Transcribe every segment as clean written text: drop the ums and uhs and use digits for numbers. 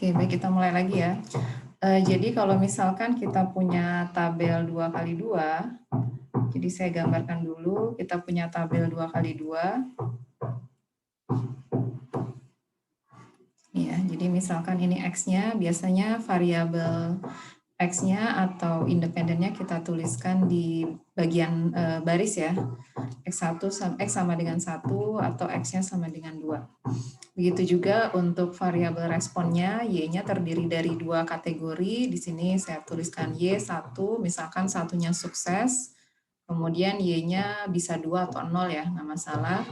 Oke, baik kita mulai lagi ya. Jadi kalau misalkan kita punya tabel 2 kali 2, jadi saya gambarkan dulu, kita punya tabel 2 kali 2. Ya, jadi misalkan ini X-nya, biasanya variabel X-nya atau independennya kita tuliskan di bagian baris ya. X sama dengan 1 atau X-nya sama dengan 2. Begitu juga untuk variabel responnya, Y-nya terdiri dari 2 kategori. Di sini saya tuliskan Y1, misalkan satunya sukses, kemudian Y-nya bisa 2 atau 0 ya, nggak masalah.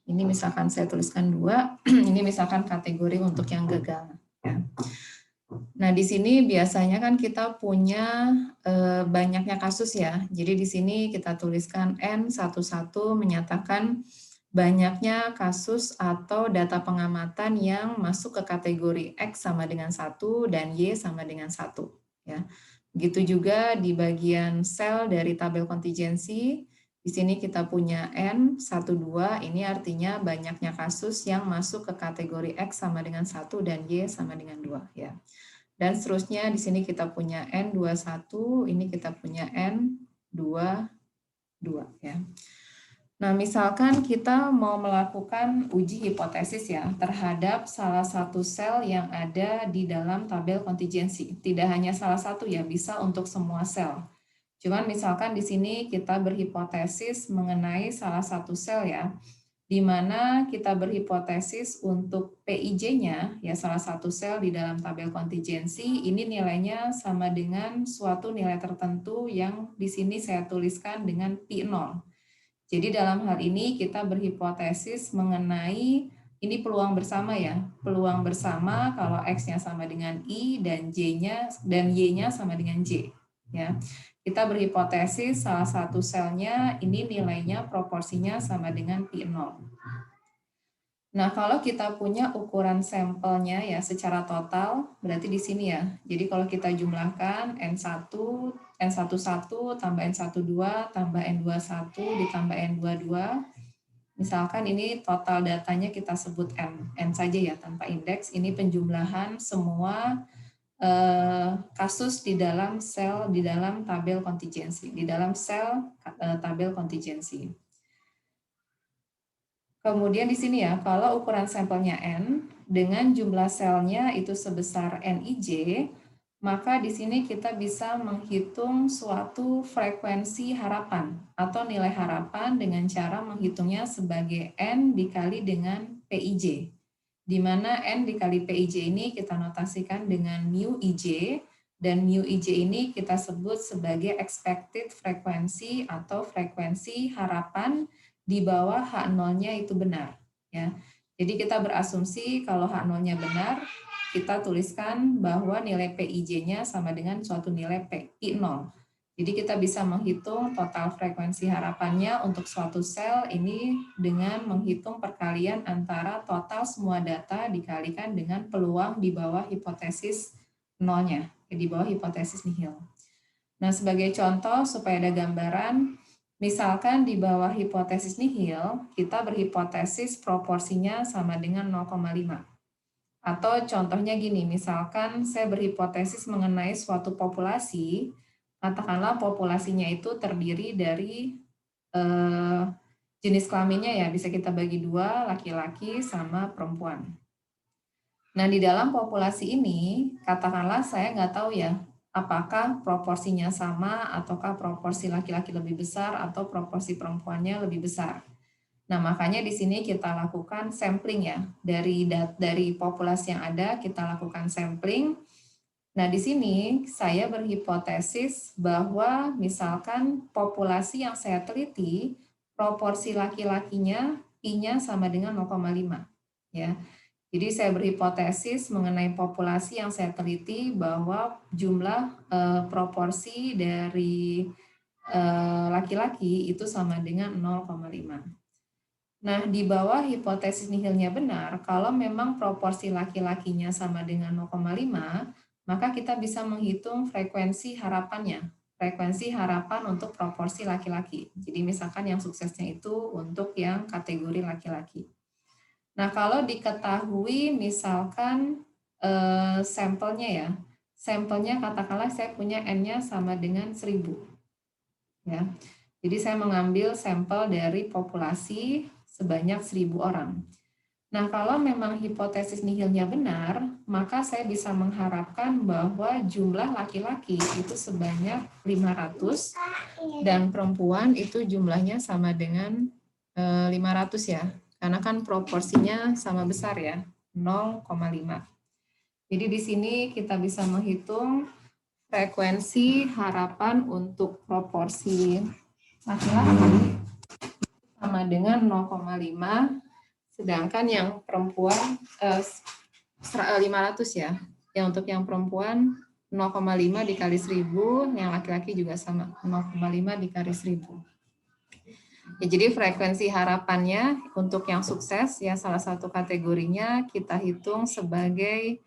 Ini misalkan saya tuliskan 2, ini misalkan kategori untuk yang gagal. Ya. Nah, di sini biasanya kan kita punya banyaknya kasus ya. Jadi di sini kita tuliskan N11 menyatakan banyaknya kasus atau data pengamatan yang masuk ke kategori X sama dengan 1 dan Y sama dengan 1. Ya. Begitu juga di bagian sel dari tabel kontingensi, di sini kita punya N12, ini artinya banyaknya kasus yang masuk ke kategori X sama dengan 1 dan Y sama dengan 2. Ya. Dan seterusnya di sini kita punya N21, ini kita punya N22. Ya. Nah, misalkan kita mau melakukan uji hipotesis ya terhadap salah satu sel yang ada di dalam tabel kontingensi. Tidak hanya salah satu ya, bisa untuk semua sel. Cuman misalkan di sini kita berhipotesis mengenai salah satu sel ya, di mana kita berhipotesis untuk PIJ-nya, ya salah satu sel di dalam tabel kontingensi, ini nilainya sama dengan suatu nilai tertentu yang di sini saya tuliskan dengan P0. Jadi dalam hal ini kita berhipotesis mengenai ini peluang bersama ya. Peluang bersama kalau X-nya sama dengan I dan J-nya dan Y-nya sama dengan J. Ya. Kita berhipotesis salah satu selnya ini nilainya proporsinya sama dengan P0. Nah, kalau kita punya ukuran sampelnya ya secara total, berarti di sini ya. Jadi kalau kita jumlahkan N1 tambah N12 tambah N21 ditambah N22, misalkan ini total datanya kita sebut N saja ya tanpa indeks. Ini penjumlahan semua kasus di dalam sel di dalam tabel kontingensi, di dalam sel tabel kontingensi. Kemudian di sini ya, kalau ukuran sampelnya N dengan jumlah selnya itu sebesar Nij, maka di sini kita bisa menghitung suatu frekuensi harapan atau nilai harapan dengan cara menghitungnya sebagai N dikali dengan PIJ. Di mana N dikali PIJ ini kita notasikan dengan mu IJ, dan mu IJ ini kita sebut sebagai expected frekuensi atau frekuensi harapan di bawah H0-nya itu benar. Ya. Jadi kita berasumsi kalau H0-nya benar, kita tuliskan bahwa nilai PIJ-nya sama dengan suatu nilai P0. Jadi kita bisa menghitung total frekuensi harapannya untuk suatu sel ini dengan menghitung perkalian antara total semua data dikalikan dengan peluang di bawah hipotesis nolnya, di bawah hipotesis nihil. Nah, sebagai contoh supaya ada gambaran, misalkan di bawah hipotesis nihil, kita berhipotesis proporsinya sama dengan 0,5. Atau contohnya gini, misalkan saya berhipotesis mengenai suatu populasi, katakanlah populasinya itu terdiri dari jenis kelaminnya ya, bisa kita bagi dua, laki-laki sama perempuan. Nah, di dalam populasi ini, katakanlah saya nggak tahu ya, apakah proporsinya sama, ataukah proporsi laki-laki lebih besar, atau proporsi perempuannya lebih besar. Nah, makanya di sini kita lakukan sampling ya. Dari populasi yang ada, kita lakukan sampling. Nah, di sini saya berhipotesis bahwa misalkan populasi yang saya teliti, proporsi laki-lakinya, I-nya sama dengan 0,5. Ya. Jadi saya berhipotesis mengenai populasi yang saya teliti bahwa jumlah proporsi dari laki-laki itu sama dengan 0,5. Nah, di bawah hipotesis nihilnya benar, kalau memang proporsi laki-lakinya sama dengan 0,5, maka kita bisa menghitung frekuensi harapannya. Frekuensi harapan untuk proporsi laki-laki. Jadi misalkan yang suksesnya itu untuk yang kategori laki-laki. Nah, kalau diketahui misalkan sampelnya ya. Sampelnya katakanlah saya punya N-nya sama dengan 1000. Ya. Jadi saya mengambil sampel dari populasi sebanyak 1000 orang. Nah, kalau memang hipotesis nihilnya benar, maka saya bisa mengharapkan bahwa jumlah laki-laki itu sebanyak 500 dan perempuan itu jumlahnya sama dengan 500 ya. Karena kan proporsinya sama besar ya, 0,5. Jadi di sini kita bisa menghitung frekuensi harapan untuk proporsi laki-laki sama dengan 0,5, sedangkan yang perempuan 500 ya. Yang untuk yang perempuan 0,5 dikali 1000, yang laki-laki juga sama 0,5 dikali 1000. Ya, jadi frekuensi harapannya untuk yang sukses ya salah satu kategorinya kita hitung sebagai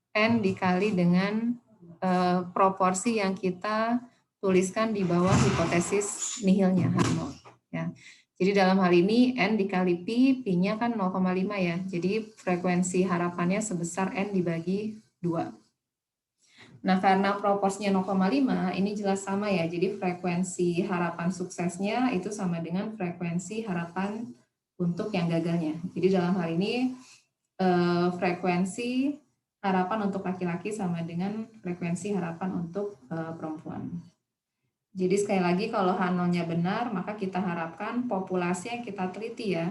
N dikali dengan proporsi yang kita tuliskan di bawah hipotesis nihilnya H0 ya. Jadi dalam hal ini N dikali Pi, Pi-nya kan 0,5 ya. Jadi frekuensi harapannya sebesar N dibagi 2. Nah, karena proporsinya 0,5, ini jelas sama ya. Jadi frekuensi harapan suksesnya itu sama dengan frekuensi harapan untuk yang gagalnya. Jadi dalam hal ini frekuensi harapan untuk laki-laki sama dengan frekuensi harapan untuk perempuan. Jadi sekali lagi kalau H0-nya benar, maka kita harapkan populasi yang kita teliti ya,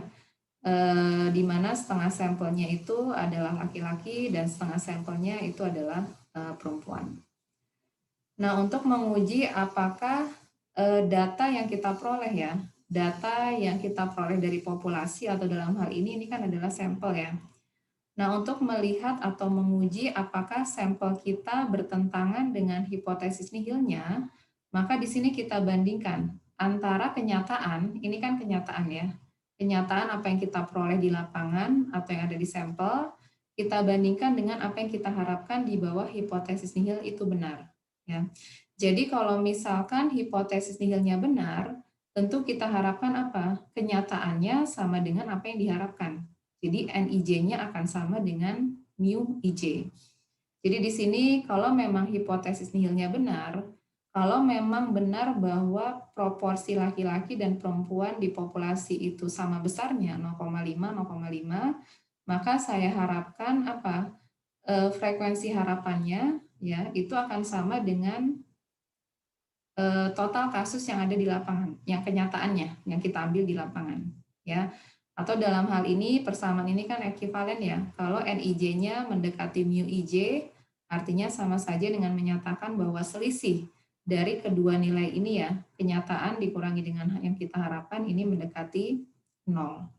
di mana setengah sampelnya itu adalah laki-laki dan setengah sampelnya itu adalah perempuan. Nah, untuk menguji apakah data yang kita peroleh ya, data yang kita peroleh dari populasi atau dalam hal ini kan adalah sampel ya. Nah, untuk melihat atau menguji apakah sampel kita bertentangan dengan hipotesis nihilnya, maka di sini kita bandingkan antara kenyataan, ini kan kenyataan ya, kenyataan apa yang kita peroleh di lapangan atau yang ada di sampel, kita bandingkan dengan apa yang kita harapkan di bawah hipotesis nihil itu benar. Ya. Jadi kalau misalkan hipotesis nihilnya benar, tentu kita harapkan apa? Kenyataannya sama dengan apa yang diharapkan. Jadi NIJ-nya akan sama dengan mu IJ. Jadi di sini kalau memang hipotesis nihilnya benar, kalau memang benar bahwa proporsi laki-laki dan perempuan di populasi itu sama besarnya 0,5, maka saya harapkan apa? Frekuensi harapannya ya itu akan sama dengan total kasus yang ada di lapangan, yang kenyataannya yang kita ambil di lapangan ya. Atau dalam hal ini persamaan ini kan ekivalen ya. Kalau NIJ-nya mendekati mu IJ, artinya sama saja dengan menyatakan bahwa selisih dari kedua nilai ini ya, kenyataan dikurangi dengan yang kita harapkan ini mendekati 0.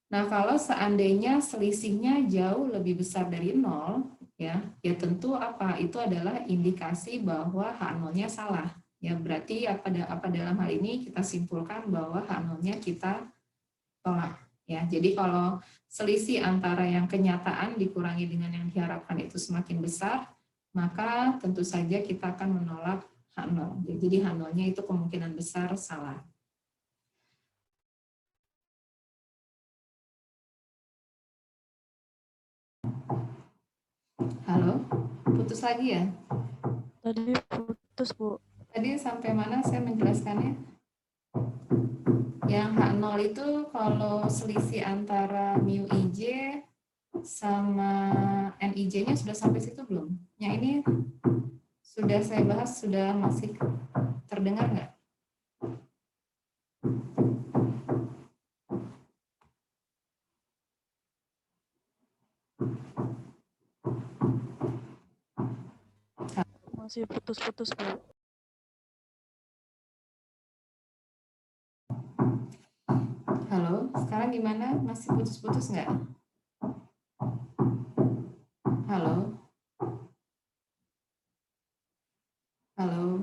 Nah, kalau seandainya selisihnya jauh lebih besar dari 0, ya tentu apa? Itu adalah indikasi bahwa H0-nya salah. Ya, berarti apa dalam hal ini kita simpulkan bahwa H0-nya kita tolak ya. Jadi kalau selisih antara yang kenyataan dikurangi dengan yang diharapkan itu semakin besar, maka tentu saja kita akan menolak H0. Jadi H0-nya itu kemungkinan besar salah. Halo, putus lagi ya? Tadi putus, Bu. Tadi sampai mana saya menjelaskannya? Yang H0 itu kalau selisih antara mu IJ sama NIJ-nya sudah sampai situ belum? Yang ini sudah saya bahas, sudah masih terdengar nggak? Masih putus-putus, Bu. Halo, sekarang gimana? Masih putus-putus nggak? Halo? Halo?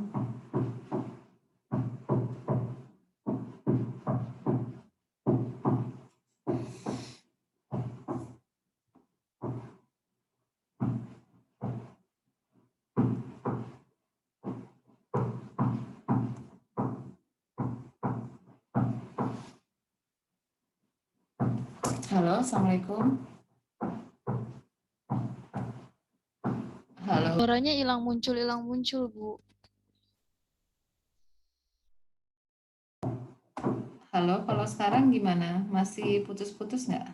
Halo, Assalamualaikum. Halo. Suaranya hilang muncul, Bu. Halo, kalau sekarang gimana? Masih putus-putus nggak?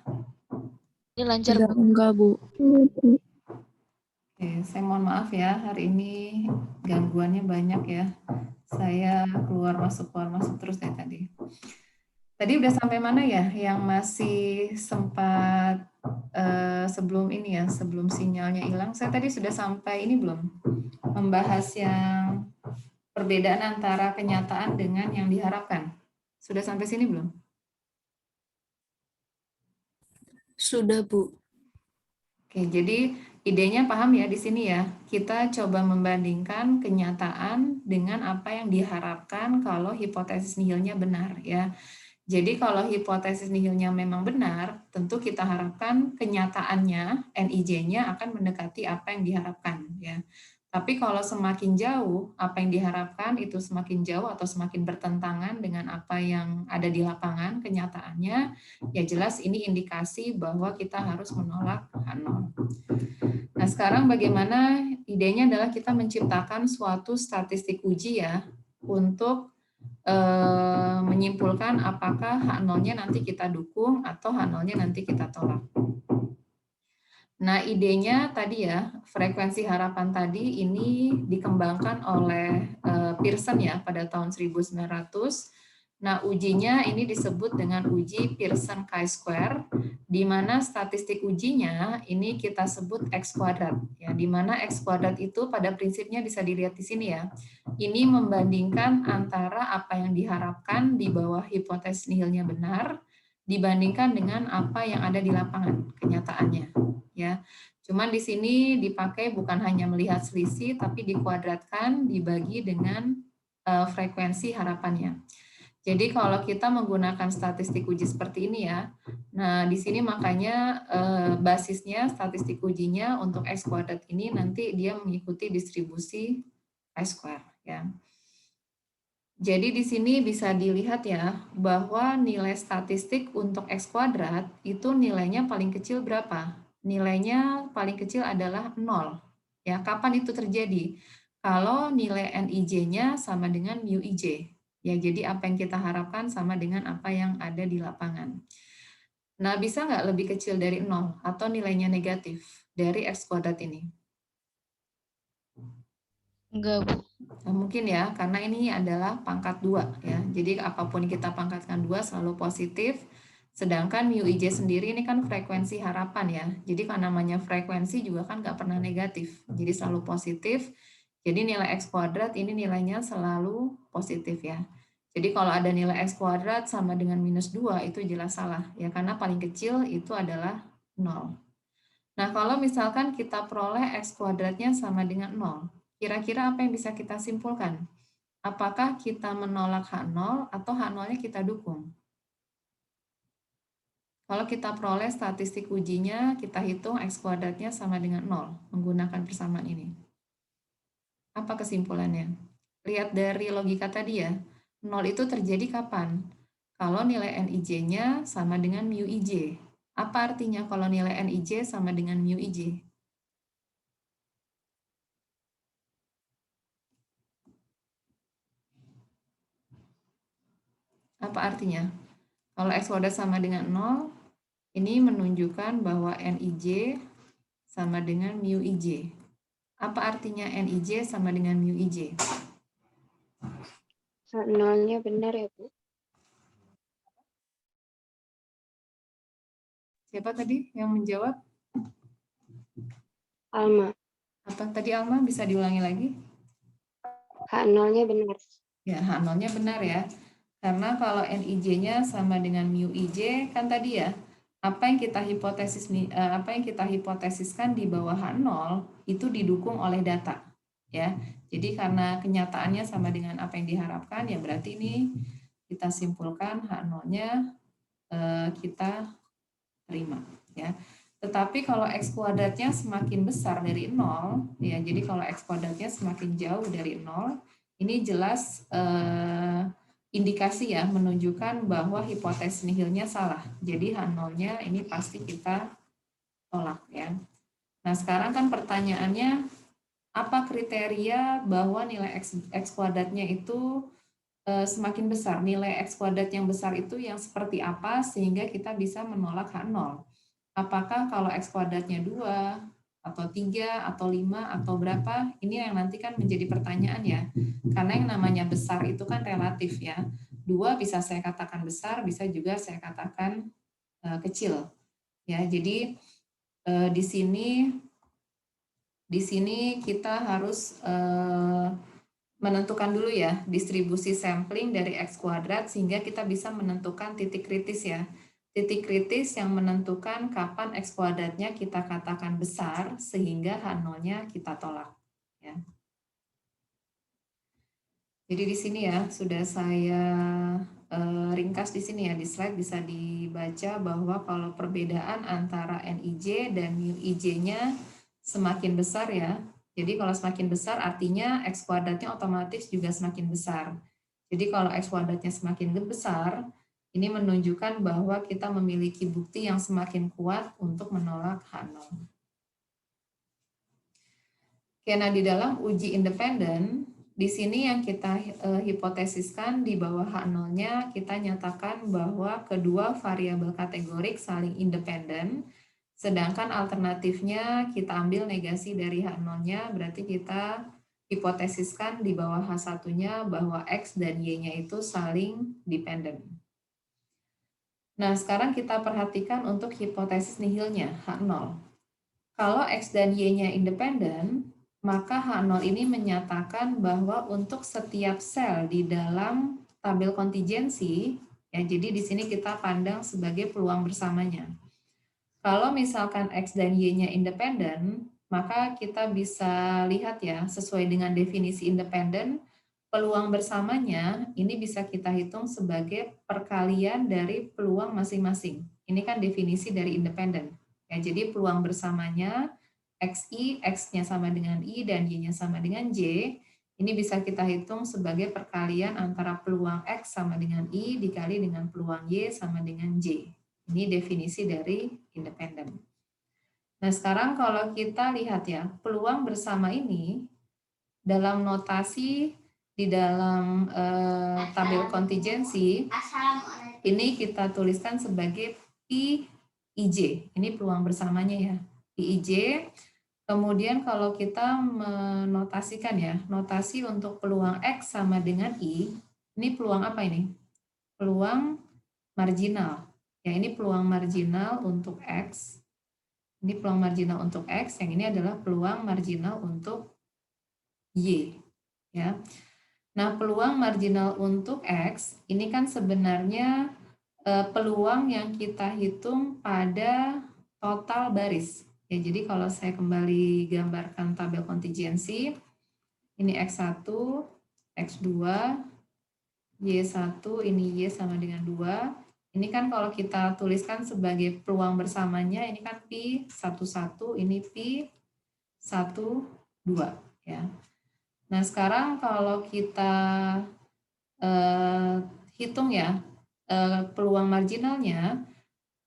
Ini lancar, Sudah Bu. enggak, Bu. Oke, saya mohon maaf ya, hari ini gangguannya banyak ya. Saya keluar masuk terus dari tadi. Tadi udah sampai mana ya? Yang masih sempat sebelum ini ya, sebelum sinyalnya hilang. Saya tadi sudah sampai ini belum? Membahas yang perbedaan antara kenyataan dengan yang diharapkan. Sudah sampai sini belum? Sudah, Bu. Oke, jadi idenya paham ya di sini ya. Kita coba membandingkan kenyataan dengan apa yang diharapkan kalau hipotesis nihilnya benar ya. Jadi kalau hipotesis nihilnya memang benar, tentu kita harapkan kenyataannya, NIJ-nya akan mendekati apa yang diharapkan ya. Tapi kalau semakin jauh, apa yang diharapkan itu semakin jauh atau semakin bertentangan dengan apa yang ada di lapangan, kenyataannya, ya jelas ini indikasi bahwa kita harus menolak H0. Nah, sekarang bagaimana idenya adalah kita menciptakan suatu statistik uji ya, untuk menyimpulkan apakah H0-nya nanti kita dukung atau H0-nya nanti kita tolak. Nah, idenya tadi ya, frekuensi harapan tadi ini dikembangkan oleh Pearson ya pada tahun 1900. Nah, ujinya ini disebut dengan uji Pearson chi-square, di mana statistik ujinya ini kita sebut X kuadrat. Ya, di mana X kuadrat itu pada prinsipnya bisa dilihat di sini ya. Ini membandingkan antara apa yang diharapkan di bawah hipotesis nihilnya benar, dibandingkan dengan apa yang ada di lapangan, kenyataannya. Ya, cuman di sini dipakai bukan hanya melihat selisih, tapi dikuadratkan, dibagi dengan frekuensi harapannya. Jadi kalau kita menggunakan statistik uji seperti ini ya, nah di sini makanya basisnya statistik ujinya untuk X kuadrat ini nanti dia mengikuti distribusi I-square ya. Jadi di sini bisa dilihat ya bahwa nilai statistik untuk X kuadrat itu nilainya paling kecil berapa? Nilainya paling kecil adalah 0. Ya, kapan itu terjadi? Kalau nilai NIJ-nya sama dengan mu IJ. Ya, jadi apa yang kita harapkan sama dengan apa yang ada di lapangan. Nah, bisa nggak lebih kecil dari 0 atau nilainya negatif dari X kuadrat ini? Enggak, Bu. Nah, mungkin ya, karena ini adalah pangkat 2 ya. Jadi apapun kita pangkatkan 2 selalu positif. Sedangkan mu IJ sendiri ini kan frekuensi harapan ya. Jadi kalau namanya frekuensi juga kan nggak pernah negatif. Jadi selalu positif. Jadi nilai X kuadrat ini nilainya selalu positif ya. Jadi kalau ada nilai X kuadrat sama dengan minus 2 itu jelas salah ya. Karena paling kecil itu adalah 0. Nah kalau misalkan kita peroleh X kuadratnya sama dengan 0. Kira-kira apa yang bisa kita simpulkan? Apakah kita menolak H0 atau H0-nya kita dukung? Kalau kita peroleh statistik ujinya, kita hitung X kuadratnya sama dengan 0 menggunakan persamaan ini. Apa kesimpulannya? Lihat dari logika tadi ya, 0 itu terjadi kapan? Kalau nilai NIJ-nya sama dengan mu IJ. Apa artinya kalau nilai NIJ sama dengan mu IJ? Apa artinya? Kalau X kuadrat sama dengan 0, ini menunjukkan bahwa NIJ sama dengan mu IJ. Apa artinya NIJ sama dengan mu IJ? Nolnya benar ya, Bu? Siapa tadi yang menjawab? Alma. Apa tadi Alma? Bisa diulangi lagi? H0-nya benar. Ya, H0-nya benar ya. Karena kalau NIJ-nya sama dengan mu IJ kan tadi ya, apa yang kita hipotesiskan di bawah H0 itu didukung oleh data ya. Jadi karena kenyataannya sama dengan apa yang diharapkan ya berarti ini kita simpulkan H0-nya kita terima ya. Tetapi kalau X kuadratnya semakin besar dari 0 ya, jadi kalau X kuadratnya semakin jauh dari 0, ini jelas indikasi ya menunjukkan bahwa hipotesis nihilnya salah. Jadi H0-nya ini pasti kita tolak ya. Nah, sekarang kan pertanyaannya apa kriteria bahwa nilai X kuadratnya itu semakin besar. Nilai X kuadrat yang besar itu yang seperti apa sehingga kita bisa menolak H0. Apakah kalau X kuadratnya 2, atau 3, atau 5, atau berapa, ini yang nanti kan menjadi pertanyaan ya. Karena yang namanya besar itu kan relatif ya. 2 bisa saya katakan besar, bisa juga saya katakan kecil. Ya, jadi di sini kita harus menentukan dulu ya distribusi sampling dari X kuadrat sehingga kita bisa menentukan titik kritis ya. Titik kritis yang menentukan kapan X kuadratnya kita katakan besar sehingga H0-nya kita tolak. Ya. Jadi di sini ya sudah saya ringkas di sini ya, di slide bisa dibaca bahwa kalau perbedaan antara Nij dan μij-nya semakin besar ya. Jadi kalau semakin besar artinya X kuadratnya otomatis juga semakin besar. Jadi kalau X kuadratnya semakin besar, ini menunjukkan bahwa kita memiliki bukti yang semakin kuat untuk menolak H0. Karena di dalam uji independen, di sini yang kita hipotesiskan di bawah H0-nya kita nyatakan bahwa kedua variabel kategorik saling independen. Sedangkan alternatifnya kita ambil negasi dari H0-nya, berarti kita hipotesiskan di bawah H1-nya bahwa X dan Y-nya itu saling dependen. Nah, sekarang kita perhatikan untuk hipotesis nihilnya, H0. Kalau X dan Y-nya independen, maka H0 ini menyatakan bahwa untuk setiap sel di dalam tabel kontingensi, ya jadi di sini kita pandang sebagai peluang bersamanya. Kalau misalkan X dan Y-nya independen, maka kita bisa lihat ya, sesuai dengan definisi independen, peluang bersamanya ini bisa kita hitung sebagai perkalian dari peluang masing-masing. Ini kan definisi dari independen. Ya, jadi peluang bersamanya, XI, X-nya sama dengan I, dan Y-nya sama dengan J, ini bisa kita hitung sebagai perkalian antara peluang X sama dengan I dikali dengan peluang Y sama dengan J. Ini definisi dari independen. Nah, sekarang kalau kita lihat ya, peluang bersama ini dalam notasi di dalam tabel kontingensi, ini kita tuliskan sebagai PIJ. Ini peluang bersamanya ya, PIJ. Kemudian kalau kita menotasikan ya, notasi untuk peluang X sama dengan I, ini peluang apa ini? Peluang marginal. Ya, ini peluang marginal untuk X. Ini peluang marginal untuk X, yang ini adalah peluang marginal untuk Y. Ya. Nah, peluang marginal untuk X, ini kan sebenarnya peluang yang kita hitung pada total baris. Ya, jadi kalau saya kembali gambarkan tabel kontingensi, ini X1, X2, Y1, ini Y sama dengan 2. Ini kan kalau kita tuliskan sebagai peluang bersamanya, ini kan P11, ini P12, ya. Nah, sekarang kalau kita hitung ya, peluang marginalnya,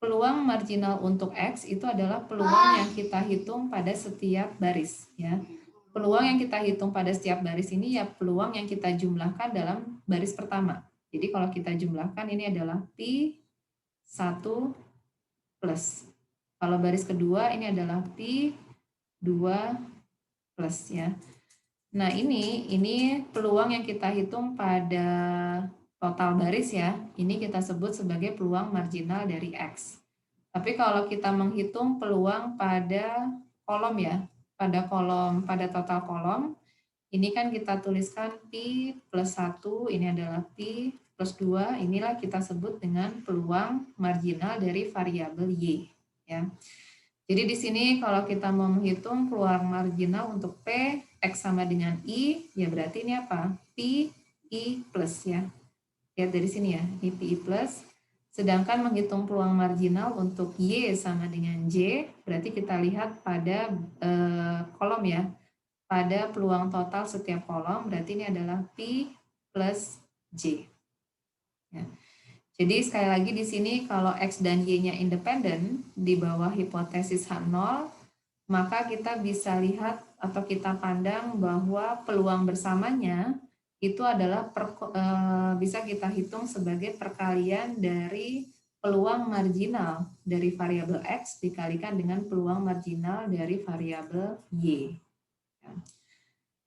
peluang marginal untuk X itu adalah peluang yang kita hitung pada setiap baris, ya. Peluang yang kita hitung pada setiap baris ini ya peluang yang kita jumlahkan dalam baris pertama. Jadi kalau kita jumlahkan ini adalah P1 plus. Kalau baris kedua ini adalah P2 plus ya. Nah ini peluang yang kita hitung pada total baris ya. Ini kita sebut sebagai peluang marginal dari X. Tapi kalau kita menghitung peluang pada kolom ya, pada total kolom, ini kan kita tuliskan P plus 1, ini adalah P plus 2, inilah kita sebut dengan peluang marginal dari variabel Y. Ya. Jadi di sini kalau kita mau menghitung peluang marginal untuk P, X sama dengan I, ya berarti ini apa? P, I plus ya. Lihat dari sini ya, ini P, I plus. Sedangkan menghitung peluang marginal untuk Y sama dengan J, berarti kita lihat pada kolom ya. Pada peluang total setiap kolom, berarti ini adalah P plus J. Ya. Jadi sekali lagi di sini kalau X dan Y-nya independen, di bawah hipotesis H0, maka kita bisa lihat atau kita pandang bahwa peluang bersamanya itu adalah bisa kita hitung sebagai perkalian dari peluang marginal dari variabel X dikalikan dengan peluang marginal dari variabel Y.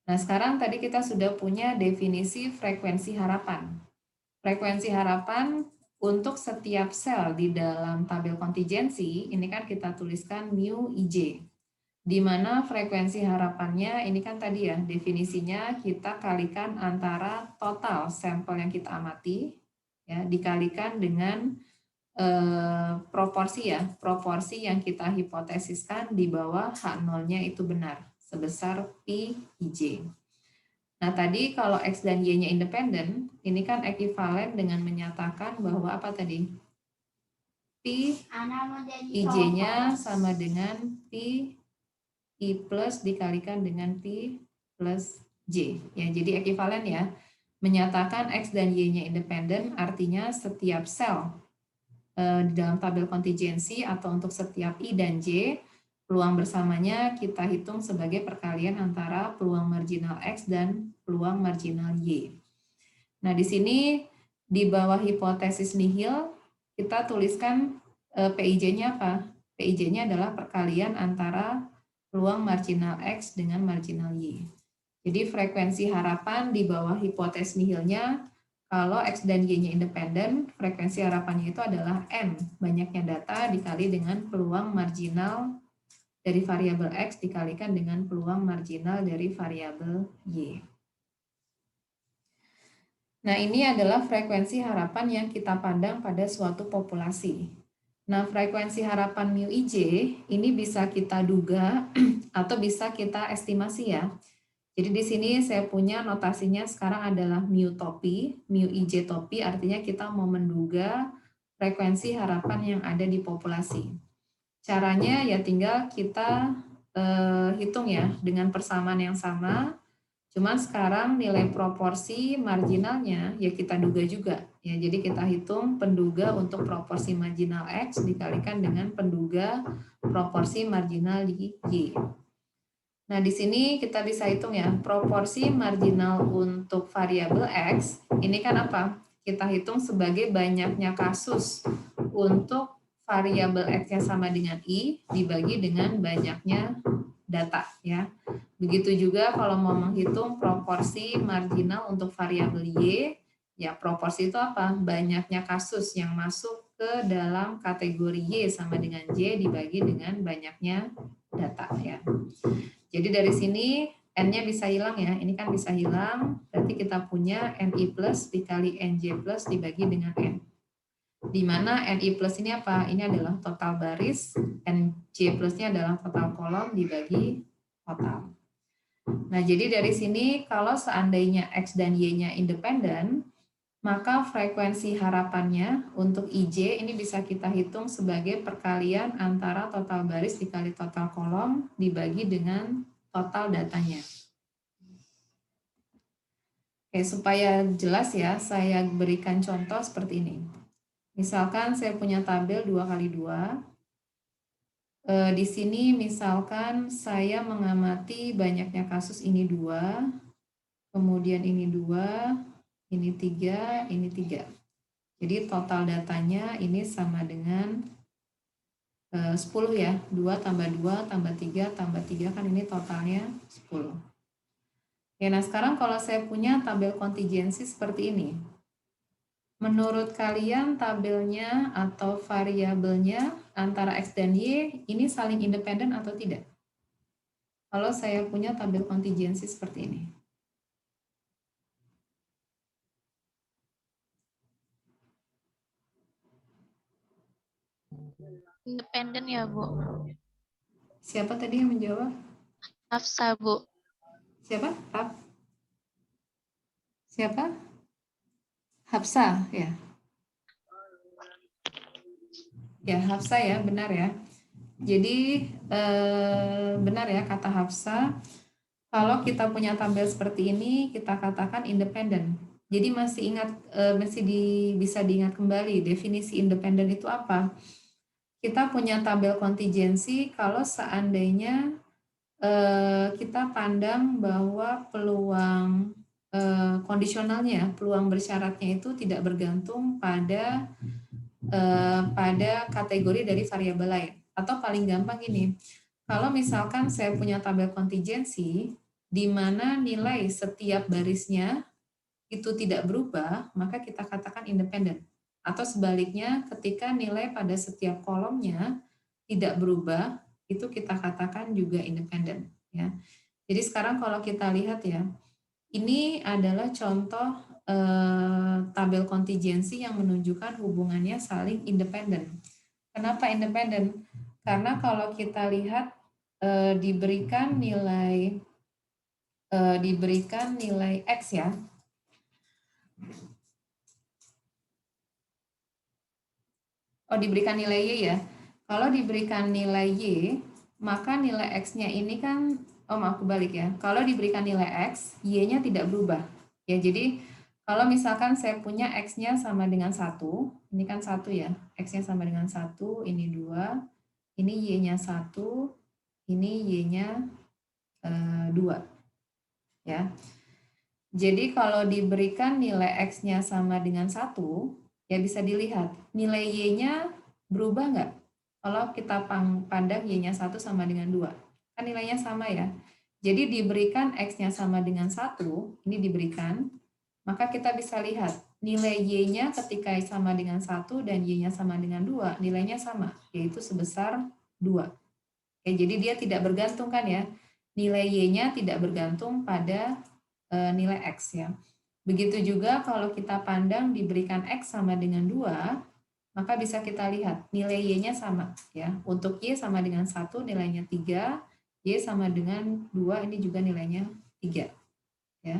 Nah, sekarang tadi kita sudah punya definisi frekuensi harapan. Frekuensi harapan untuk setiap sel di dalam tabel kontingensi, ini kan kita tuliskan mu IJ. Di mana frekuensi harapannya, ini kan tadi ya, definisinya kita kalikan antara total sampel yang kita amati, ya, dikalikan dengan proporsi ya, proporsi yang kita hipotesiskan di bawah H0-nya itu benar, sebesar pi IJ. Nah, tadi kalau X dan Y-nya independen, ini kan ekivalen dengan menyatakan bahwa apa tadi? Pi IJ-nya sama dengan pi I plus dikalikan dengan pi plus J. Ya, jadi ekivalen ya. Menyatakan X dan Y-nya independen, artinya setiap sel di dalam tabel kontingensi atau untuk setiap I dan J, peluang bersamanya kita hitung sebagai perkalian antara peluang marginal X dan peluang marginal Y. Nah, di sini di bawah hipotesis nihil, kita tuliskan PIJ-nya apa? PIJ-nya adalah perkalian antara peluang marginal X dengan marginal Y. Jadi frekuensi harapan di bawah hipotesis nihilnya, kalau X dan Y-nya independen, frekuensi harapannya itu adalah N, banyaknya data dikali dengan peluang marginal dari variabel X dikalikan dengan peluang marginal dari variabel Y. Nah, ini adalah frekuensi harapan yang kita pandang pada suatu populasi. Nah, frekuensi harapan mu IJ ini bisa kita duga atau bisa kita estimasi ya. Jadi di sini saya punya notasinya sekarang adalah mu topi, mu IJ topi artinya kita mau menduga frekuensi harapan yang ada di populasi. Caranya ya tinggal kita hitung ya dengan persamaan yang sama. Cuman sekarang nilai proporsi marginalnya ya kita duga juga. Ya, jadi kita hitung penduga untuk proporsi marginal X dikalikan dengan penduga proporsi marginal di Y. Nah, di sini kita bisa hitung ya, proporsi marginal untuk variabel X, ini kan apa? Kita hitung sebagai banyaknya kasus untuk variabel X yang sama dengan I dibagi dengan banyaknya data ya. Begitu juga kalau mau menghitung proporsi marginal untuk variabel Y, ya proporsi itu apa? Banyaknya kasus yang masuk ke dalam kategori Y sama dengan J dibagi dengan banyaknya data ya. Jadi dari sini N-nya bisa hilang ya, ini kan bisa hilang, berarti kita punya NI plus dikali NJ plus dibagi dengan N. Di mana NI plus ini apa? Ini adalah total baris, NJ plusnya adalah total kolom dibagi total. Nah, jadi dari sini kalau seandainya X dan Y-nya independen, maka frekuensi harapannya untuk IJ ini bisa kita hitung sebagai perkalian antara total baris dikali total kolom dibagi dengan total datanya. Oke, supaya jelas ya, saya berikan contoh seperti ini. Misalkan saya punya tabel 2x2. Di sini misalkan saya mengamati banyaknya kasus ini 2, kemudian ini 2, ini 3, ini 3. Jadi total datanya ini sama dengan 10 ya, 2 tambah 2 tambah 3 tambah 3 kan ini totalnya 10. Ya, nah sekarang kalau saya punya tabel kontingensi seperti ini, menurut kalian tabelnya atau variabelnya antara X dan Y ini saling independen atau tidak? Kalau saya punya tabel kontingensi seperti ini. Independen ya, Bu. Siapa tadi yang menjawab? Hafsa, Bu. Siapa? Siapa? Hafsa, ya. Ya, Hafsa ya, benar ya. Jadi benar ya kata Hafsa, kalau kita punya tabel seperti ini kita katakan independen. Jadi masih ingat, bisa diingat kembali definisi independen itu apa? kita punya tabel kontingensi kalau seandainya kita pandang bahwa peluang kondisionalnya, peluang bersyaratnya itu tidak bergantung pada kategori dari variabel lain. Atau paling gampang ini, kalau misalkan saya punya tabel kontingensi di mana nilai setiap barisnya itu tidak berubah, maka kita katakan independen. Atau sebaliknya, ketika nilai pada setiap kolomnya tidak berubah, itu kita katakan juga independen. Ya. Jadi sekarang kalau kita lihat ya, ini adalah contoh tabel kontingensi yang menunjukkan hubungannya saling independen. Kenapa independen? Karena kalau kita lihat diberikan nilai X ya. Oh, diberikan nilai Y ya. Kalau diberikan nilai Y, maka nilai X-nya ini kan, oh maaf kebalik ya. Kalau diberikan nilai X, Y-nya tidak berubah. Ya, jadi kalau misalkan saya punya X-nya sama dengan 1, ini kan 1 ya. X-nya sama dengan 1, ini 2, ini Y-nya 1, ini Y-nya 2. Ya. Jadi kalau diberikan nilai X-nya sama dengan 1, ya bisa dilihat nilai Y-nya berubah nggak? Kalau kita pandang Y-nya 1 sama dengan 2. Kan nilainya sama ya. Jadi diberikan X-nya sama dengan 1, ini diberikan, maka kita bisa lihat nilai Y-nya ketika sama dengan 1 dan Y-nya sama dengan 2, nilainya sama, yaitu sebesar 2. Oke, jadi dia tidak bergantung kan ya. Nilai Y-nya tidak bergantung pada nilai X ya. Begitu juga kalau kita pandang diberikan X sama dengan 2, maka bisa kita lihat nilai Y-nya sama ya. Untuk Y sama dengan 1 nilainya 3, Y sama dengan 2 ini juga nilainya 3 ya.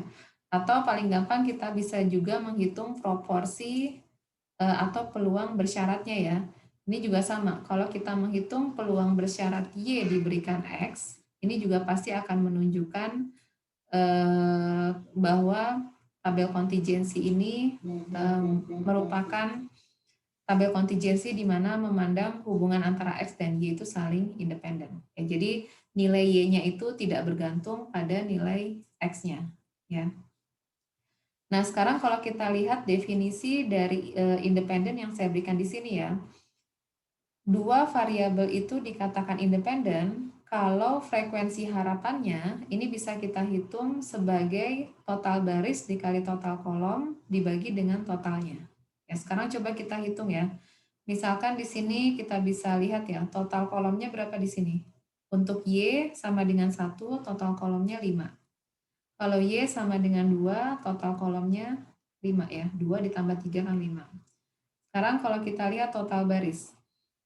Atau paling gampang kita bisa juga menghitung proporsi atau peluang bersyaratnya ya. Ini juga sama, kalau kita menghitung peluang bersyarat Y diberikan X, ini juga pasti akan menunjukkan bahwa tabel kontingensi ini merupakan tabel kontingensi di mana memandang hubungan antara X dan Y itu saling independen. Ya, jadi nilai Y-nya itu tidak bergantung pada nilai X-nya. Ya. Nah sekarang kalau kita lihat definisi dari independen yang saya berikan di sini ya, dua variabel itu dikatakan independen kalau frekuensi harapannya ini bisa kita hitung sebagai total baris dikali total kolom dibagi dengan totalnya. Ya, sekarang coba kita hitung ya. Misalkan di sini kita bisa lihat ya, total kolomnya berapa di sini? Untuk Y sama dengan 1, total kolomnya 5. Kalau Y sama dengan 2, total kolomnya 5 ya. 2 ditambah 3 kan 5. Sekarang kalau kita lihat total baris.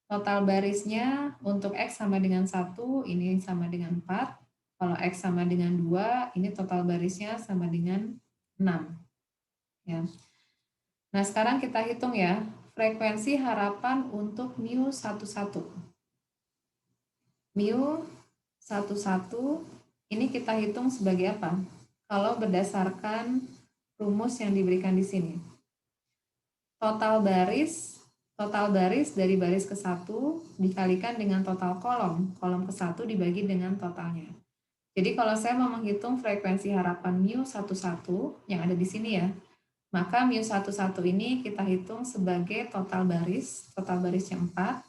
Total barisnya untuk X sama dengan 1, ini sama dengan 4. Kalau X sama dengan 2, ini total barisnya sama dengan 6. Ya. Nah, sekarang kita hitung ya, frekuensi harapan untuk mu 11. Mu 11 ini kita hitung sebagai apa? Kalau berdasarkan rumus yang diberikan di sini. Total baris dari baris ke-1 dikalikan dengan total kolom ke-1 dibagi dengan totalnya. Jadi kalau saya mau menghitung frekuensi harapan mu 11 yang ada di sini ya, maka mu 11 ini kita hitung sebagai total barisnya 4,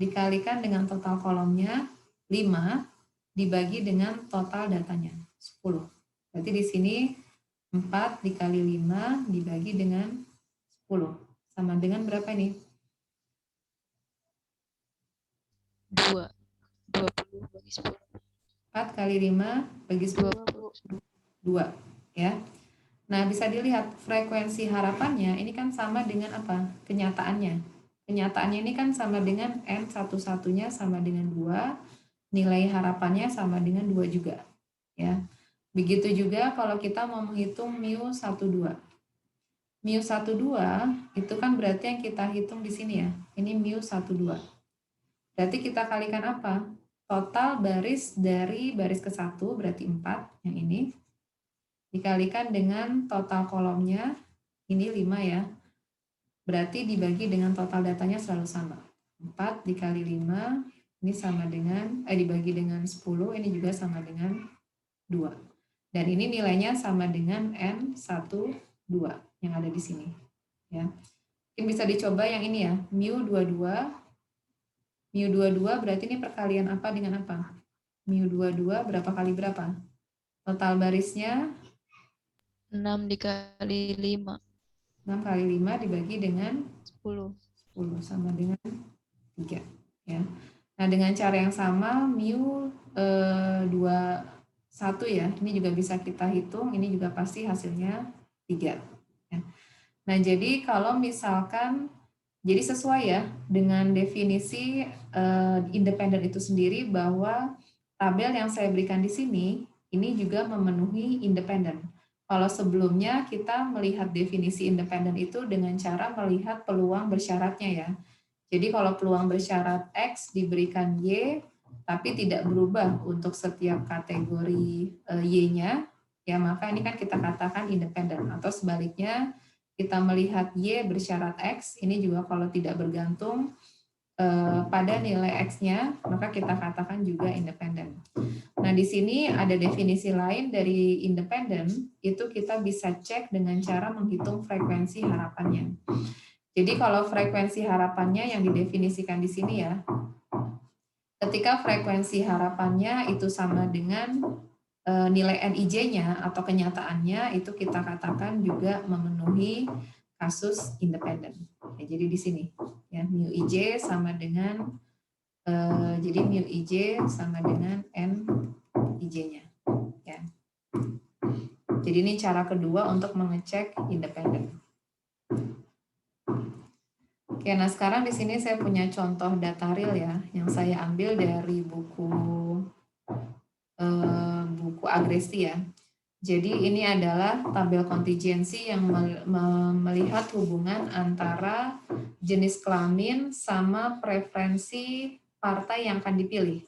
dikalikan dengan total kolomnya 5, dibagi dengan total datanya 10. Berarti di sini 4 dikali 5 dibagi dengan 10. Sama dengan berapa ini? 2. 20 bagi 10. 4 kali 5 bagi 10. 2. Ya. Nah, bisa dilihat frekuensi harapannya ini kan sama dengan apa? Kenyataannya. Kenyataannya ini kan sama dengan N11-nya sama dengan 2, nilai harapannya sama dengan 2 juga. Ya. Begitu juga kalau kita mau menghitung mu 12. Mu 12 itu kan berarti yang kita hitung di sini ya. Ini mu 12. Berarti kita kalikan apa? Total baris dari baris ke-1 berarti 4 yang ini. Dikalikan dengan total kolomnya, ini 5 ya. Berarti dibagi dengan total datanya selalu sama. 4 dikali 5, ini sama dengan, dibagi dengan 10, ini juga sama dengan 2. Dan ini nilainya sama dengan N1, 2 yang ada di sini. Ya. Mungkin bisa dicoba yang ini ya, mu22. Mu22 berarti ini perkalian apa dengan apa? Mu22 berapa kali berapa? Total barisnya 6 dikali 5. 6 kali 5 dibagi dengan 10. 10 sama dengan 3. Ya. Nah, dengan cara yang sama, mu 21 ya, ini juga bisa kita hitung, ini juga pasti hasilnya 3. Ya. Nah, jadi kalau misalkan, jadi sesuai ya dengan definisi independen itu sendiri, bahwa tabel yang saya berikan di sini, ini juga memenuhi independen. Kalau sebelumnya kita melihat definisi independen itu dengan cara melihat peluang bersyaratnya ya. Jadi kalau peluang bersyarat X diberikan Y, tapi tidak berubah untuk setiap kategori Y-nya, ya maka ini kan kita katakan independen. Atau sebaliknya, kita melihat Y bersyarat X, ini juga kalau tidak bergantung pada nilai X-nya, maka kita katakan juga independen. Nah, di sini ada definisi lain dari independen, itu kita bisa cek dengan cara menghitung frekuensi harapannya. Jadi kalau frekuensi harapannya yang didefinisikan di sini ya, ketika frekuensi harapannya itu sama dengan nilai NIJ-nya atau kenyataannya, itu kita katakan juga memenuhi kasus independen. Ya, jadi di sini ya, mu IJ sama dengan jadi mu IJ sama dengan N IJ-nya. Ya. Jadi ini cara kedua untuk mengecek independen. Oke, nah sekarang di sini saya punya contoh data real ya, yang saya ambil dari buku Agresti ya. Jadi ini adalah tabel kontingensi yang melihat hubungan antara jenis kelamin sama preferensi partai yang akan dipilih.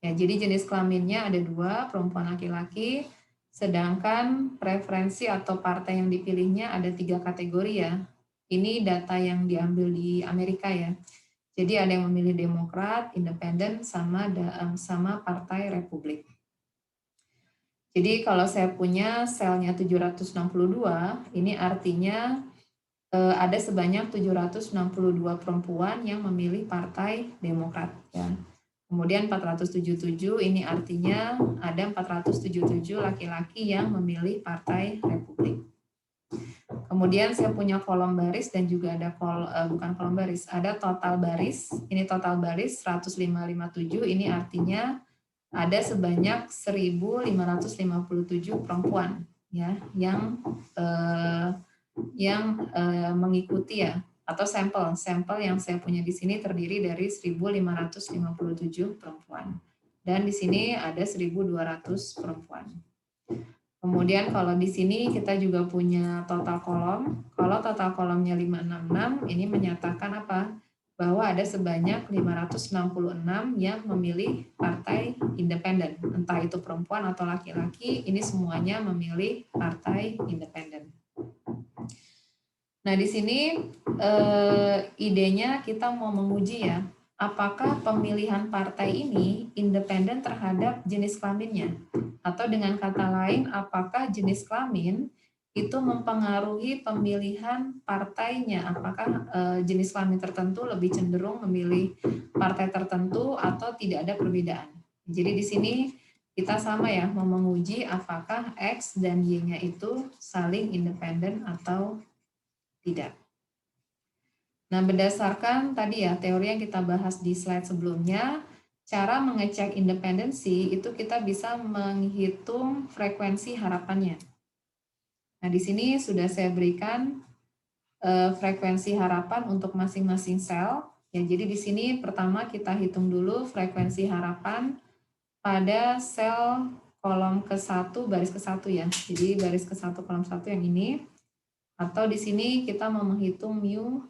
Ya, jadi jenis kelaminnya ada 2, perempuan laki-laki, sedangkan preferensi atau partai yang dipilihnya ada 3 kategori ya. Ini data yang diambil di Amerika ya. Jadi ada yang memilih Demokrat, Independen, sama Partai Republik. Jadi kalau saya punya selnya 762, ini artinya ada sebanyak 762 perempuan yang memilih Partai Demokrat. Ya. Kemudian 477 ini artinya ada 477 laki-laki yang memilih Partai Republik. Kemudian saya punya kolom baris dan juga ada bukan kolom baris, ada total baris. Ini total baris 1557, ini artinya ada sebanyak 1.557 perempuan ya yang mengikuti ya, atau sampel yang saya punya di sini terdiri dari 1.557 perempuan, dan di sini ada 1.200 perempuan. Kemudian kalau di sini kita juga punya total kolom. Kalau total kolomnya 566, ini menyatakan apa? Bahwa ada sebanyak 566 yang memilih partai independen. Entah itu perempuan atau laki-laki, ini semuanya memilih partai independen. Nah, di sini idenya kita mau menguji ya, apakah pemilihan partai ini independen terhadap jenis kelaminnya? Atau dengan kata lain, apakah jenis kelamin itu mempengaruhi pemilihan partainya? Apakah jenis kelamin tertentu lebih cenderung memilih partai tertentu atau tidak ada perbedaan? Jadi di sini kita sama ya, mau menguji apakah X dan Y-nya itu saling independen atau tidak. Nah, berdasarkan tadi ya teori yang kita bahas di slide sebelumnya, cara mengecek independensi itu kita bisa menghitung frekuensi harapannya. Nah, di sini sudah saya berikan frekuensi harapan untuk masing-masing sel. Ya, jadi di sini pertama kita hitung dulu frekuensi harapan pada sel kolom ke-1 baris ke-1 ya. Jadi baris ke-1 kolom 1 yang ini. Atau di sini kita mau menghitung mu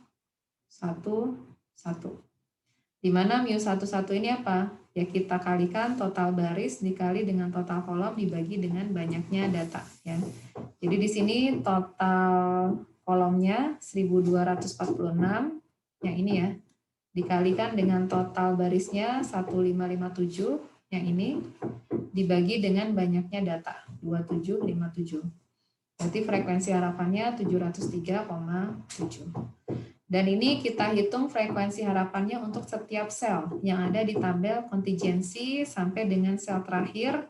1, 1. Di mana mu11 ini apa? Ya kita kalikan total baris dikali dengan total kolom dibagi dengan banyaknya data ya. Jadi di sini total kolomnya 1246 yang ini ya, dikalikan dengan total barisnya 1557 yang ini dibagi dengan banyaknya data 2757. Berarti frekuensi harapannya 703,7. Dan ini kita hitung frekuensi harapannya untuk setiap sel yang ada di tabel kontingensi sampai dengan sel terakhir.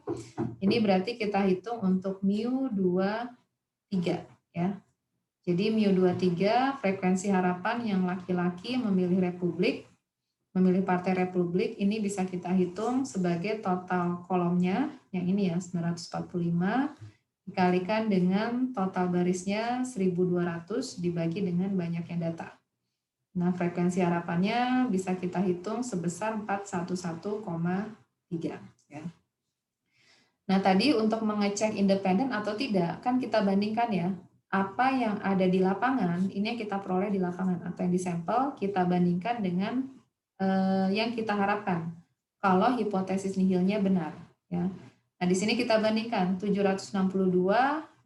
Ini berarti kita hitung untuk mu23 ya. Jadi mu23 frekuensi harapan yang laki-laki memilih Republik, memilih Partai Republik, ini bisa kita hitung sebagai total kolomnya yang ini ya 945 dikalikan dengan total barisnya 1200 dibagi dengan banyaknya data. Nah, frekuensi harapannya bisa kita hitung sebesar 411,3 ya. Nah, tadi untuk mengecek independen atau tidak, kan kita bandingkan ya, apa yang ada di lapangan, ini yang kita peroleh di lapangan atau yang di sampel, kita bandingkan dengan yang kita harapkan. Kalau hipotesis nihilnya benar ya. Nah, di sini kita bandingkan 762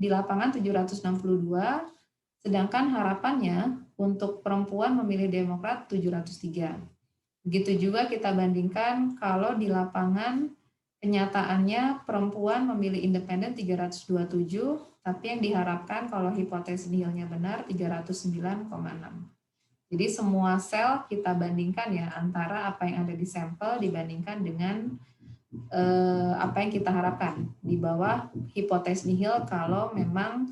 di lapangan 762, sedangkan harapannya untuk perempuan memilih Demokrat 703. Begitu juga kita bandingkan kalau di lapangan kenyataannya perempuan memilih independen 327, tapi yang diharapkan kalau hipotesis nihilnya benar 309,6. Jadi semua sel kita bandingkan ya antara apa yang ada di sampel dibandingkan dengan apa yang kita harapkan di bawah hipotesis nihil kalau memang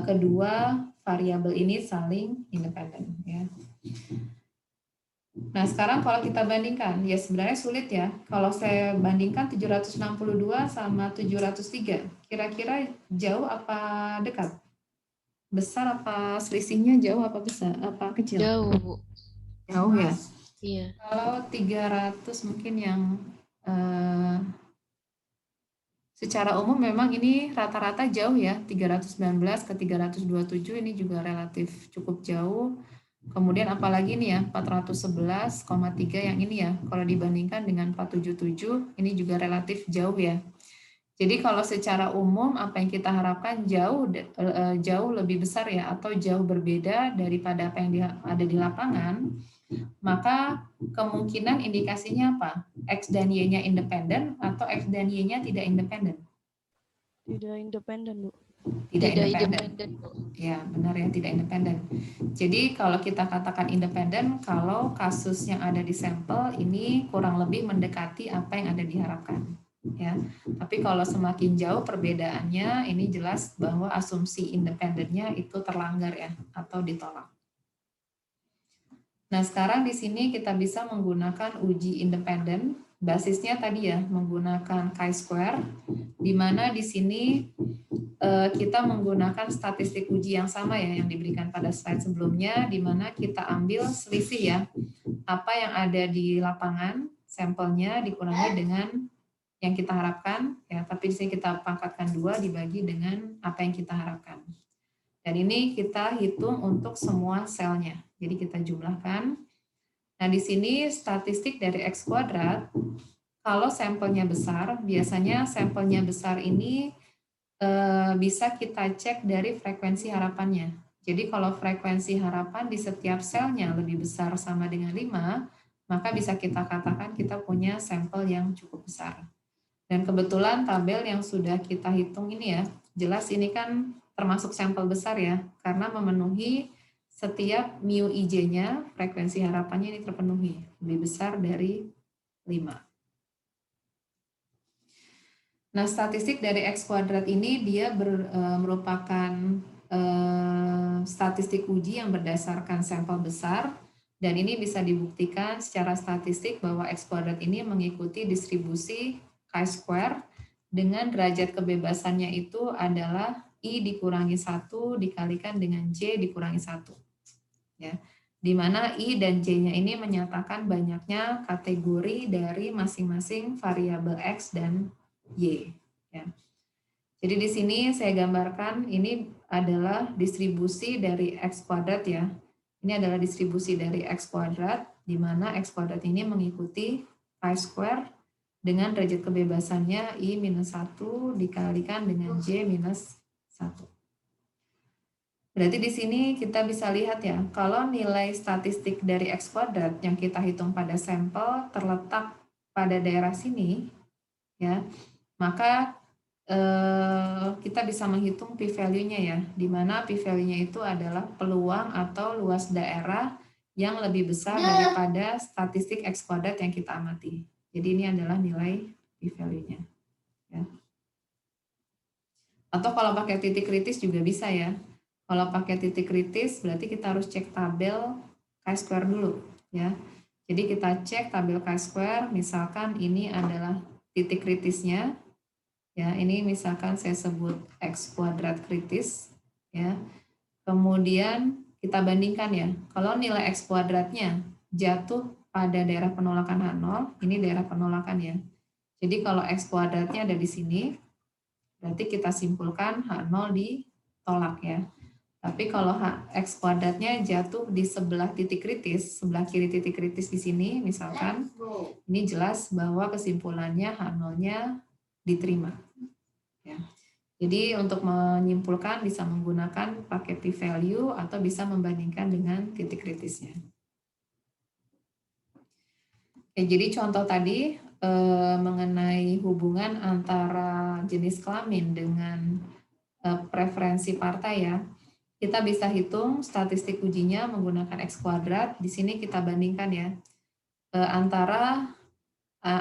kedua variabel ini saling independen ya. Nah, sekarang kalau kita bandingkan, ya sebenarnya sulit ya. Kalau saya bandingkan 762 sama 703, kira-kira jauh apa dekat? Besar apa selisihnya jauh apa besar? Apa kecil? Jauh, Bu. Jauh ya? Iya. Kalau 300 mungkin yang secara umum memang ini rata-rata jauh ya, 319 ke 327 ini juga relatif cukup jauh. Kemudian apalagi nih ya, 411,3 yang ini ya, kalau dibandingkan dengan 477 ini juga relatif jauh ya. Jadi kalau secara umum apa yang kita harapkan jauh lebih besar ya, atau jauh berbeda daripada apa yang ada di lapangan, maka kemungkinan indikasinya apa? X dan Y-nya independen atau X dan Y-nya tidak independen? Tidak independen, Bu. Tidak independen. independen, Bu. Ya, benar ya, tidak independen. Jadi kalau kita katakan independen, kalau kasus yang ada di sampel ini kurang lebih mendekati apa yang ada diharapkan. Ya, tapi kalau semakin jauh perbedaannya, ini jelas bahwa asumsi independennya itu terlanggar ya, atau ditolak. Nah, sekarang di sini kita bisa menggunakan uji independen. Basisnya tadi ya, menggunakan chi-square, di mana di sini kita menggunakan statistik uji yang sama ya, yang diberikan pada slide sebelumnya, di mana kita ambil selisih ya, apa yang ada di lapangan, sampelnya dikurangi dengan yang kita harapkan, ya, tapi di sini kita pangkatkan 2 dibagi dengan apa yang kita harapkan. Dan ini kita hitung untuk semua selnya. Jadi kita jumlahkan. Nah, di sini statistik dari X kuadrat, kalau sampelnya besar, biasanya sampelnya besar ini bisa kita cek dari frekuensi harapannya. Jadi kalau frekuensi harapan di setiap selnya lebih besar sama dengan 5, maka bisa kita katakan kita punya sampel yang cukup besar. Dan kebetulan tabel yang sudah kita hitung ini ya, jelas ini kan termasuk sampel besar ya, karena memenuhi setiap mu ij-nya, frekuensi harapannya ini terpenuhi, lebih besar dari 5. Nah, statistik dari X kuadrat ini dia merupakan statistik uji yang berdasarkan sampel besar, dan ini bisa dibuktikan secara statistik bahwa X kuadrat ini mengikuti distribusi chi-square dengan derajat kebebasannya itu adalah I dikurangi 1 dikalikan dengan J dikurangi 1. Ya, di mana I dan J-nya ini menyatakan banyaknya kategori dari masing-masing variabel X dan Y. Ya. Jadi di sini saya gambarkan ini adalah distribusi dari X kuadrat ya. Ini adalah distribusi dari X kuadrat, di mana X kuadrat ini mengikuti chi-square dengan derajat kebebasannya I-1 dikalikan dengan J-1. Berarti di sini kita bisa lihat ya, kalau nilai statistik dari X kuadrat yang kita hitung pada sampel terletak pada daerah sini, ya, maka kita bisa menghitung p-value-nya ya, di mana p-value-nya itu adalah peluang atau luas daerah yang lebih besar daripada statistik X kuadrat yang kita amati. Jadi ini adalah nilai p-value-nya. Ya. Atau kalau pakai titik kritis juga bisa ya. Kalau pakai titik kritis berarti kita harus cek tabel chi-square dulu ya. Jadi kita cek tabel chi-square, misalkan ini adalah titik kritisnya. Ya, ini misalkan saya sebut X kuadrat kritis ya. Kemudian kita bandingkan ya. Kalau nilai X kuadratnya jatuh pada daerah penolakan H0, ini daerah penolakan ya. Jadi kalau X kuadratnya ada di sini, berarti kita simpulkan H0 ditolak ya. Tapi kalau X kuadratnya jatuh di sebelah titik kritis, sebelah kiri titik kritis di sini misalkan, ini jelas bahwa kesimpulannya H0-nya diterima. Ya. Jadi untuk menyimpulkan bisa menggunakan pakai p-value atau bisa membandingkan dengan titik kritisnya. Oke, jadi contoh tadi mengenai hubungan antara jenis kelamin dengan preferensi partai ya. Kita bisa hitung statistik ujinya menggunakan X kuadrat. Di sini kita bandingkan ya antara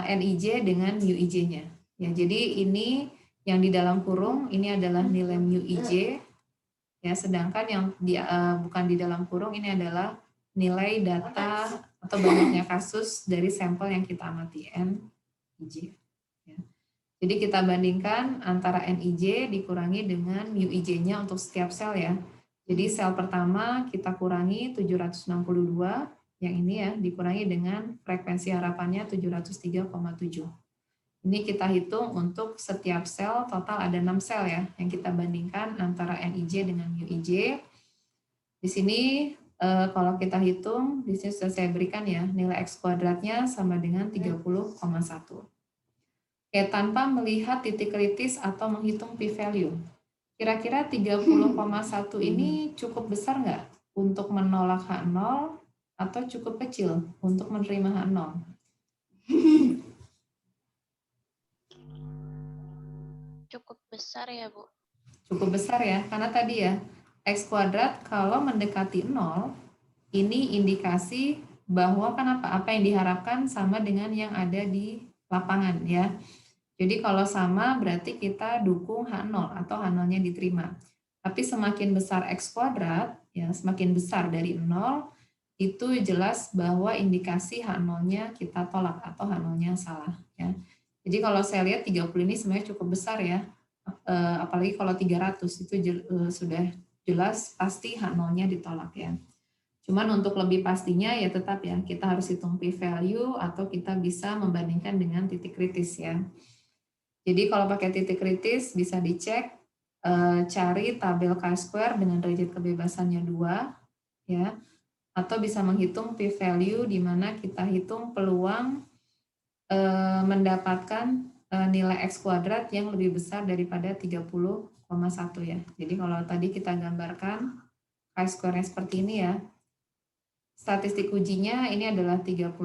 NIJ dengan MUIJ-nya. Ya, jadi ini yang di dalam kurung ini adalah nilai MUIJ ya, sedangkan yang bukan di dalam kurung ini adalah nilai data atau banyaknya kasus dari sampel yang kita amati NIJ. Ya. Jadi kita bandingkan antara NIJ dikurangi dengan MUIJ-nya untuk setiap sel ya. Jadi sel pertama kita kurangi 762, yang ini ya dikurangi dengan frekuensi harapannya 703,7. Ini kita hitung untuk setiap sel, total ada 6 sel ya, yang kita bandingkan antara NIJ dengan MUIJ. Di sini kalau kita hitung, di sini sudah saya berikan ya, nilai X kuadratnya sama dengan 30,1. Oke, tanpa melihat titik kritis atau menghitung p-value. Kira-kira 30,1 ini cukup besar nggak untuk menolak H0 atau cukup kecil untuk menerima H0? Cukup besar ya, Bu. Cukup besar ya, karena tadi ya, X kuadrat kalau mendekati 0, ini indikasi bahwa kan apa yang diharapkan sama dengan yang ada di lapangan ya. Jadi kalau sama berarti kita dukung H0 atau H0-nya diterima. Tapi semakin besar X kuadrat, ya semakin besar dari 0, itu jelas bahwa indikasi H0-nya kita tolak atau H0-nya salah. Ya. Jadi kalau saya lihat 30 ini sebenarnya cukup besar ya, apalagi kalau 300 itu sudah jelas pasti H0-nya ditolak ya. Cuman untuk lebih pastinya ya tetap ya, kita harus hitung p-value atau kita bisa membandingkan dengan titik kritis ya. Jadi kalau pakai titik kritis bisa dicek, cari tabel chi-square dengan derajat kebebasannya 2, ya, atau bisa menghitung p-value di mana kita hitung peluang mendapatkan nilai X kuadrat yang lebih besar daripada 30,1 ya. Jadi kalau tadi kita gambarkan chi-square-nya seperti ini ya, statistik ujinya ini adalah 30,1,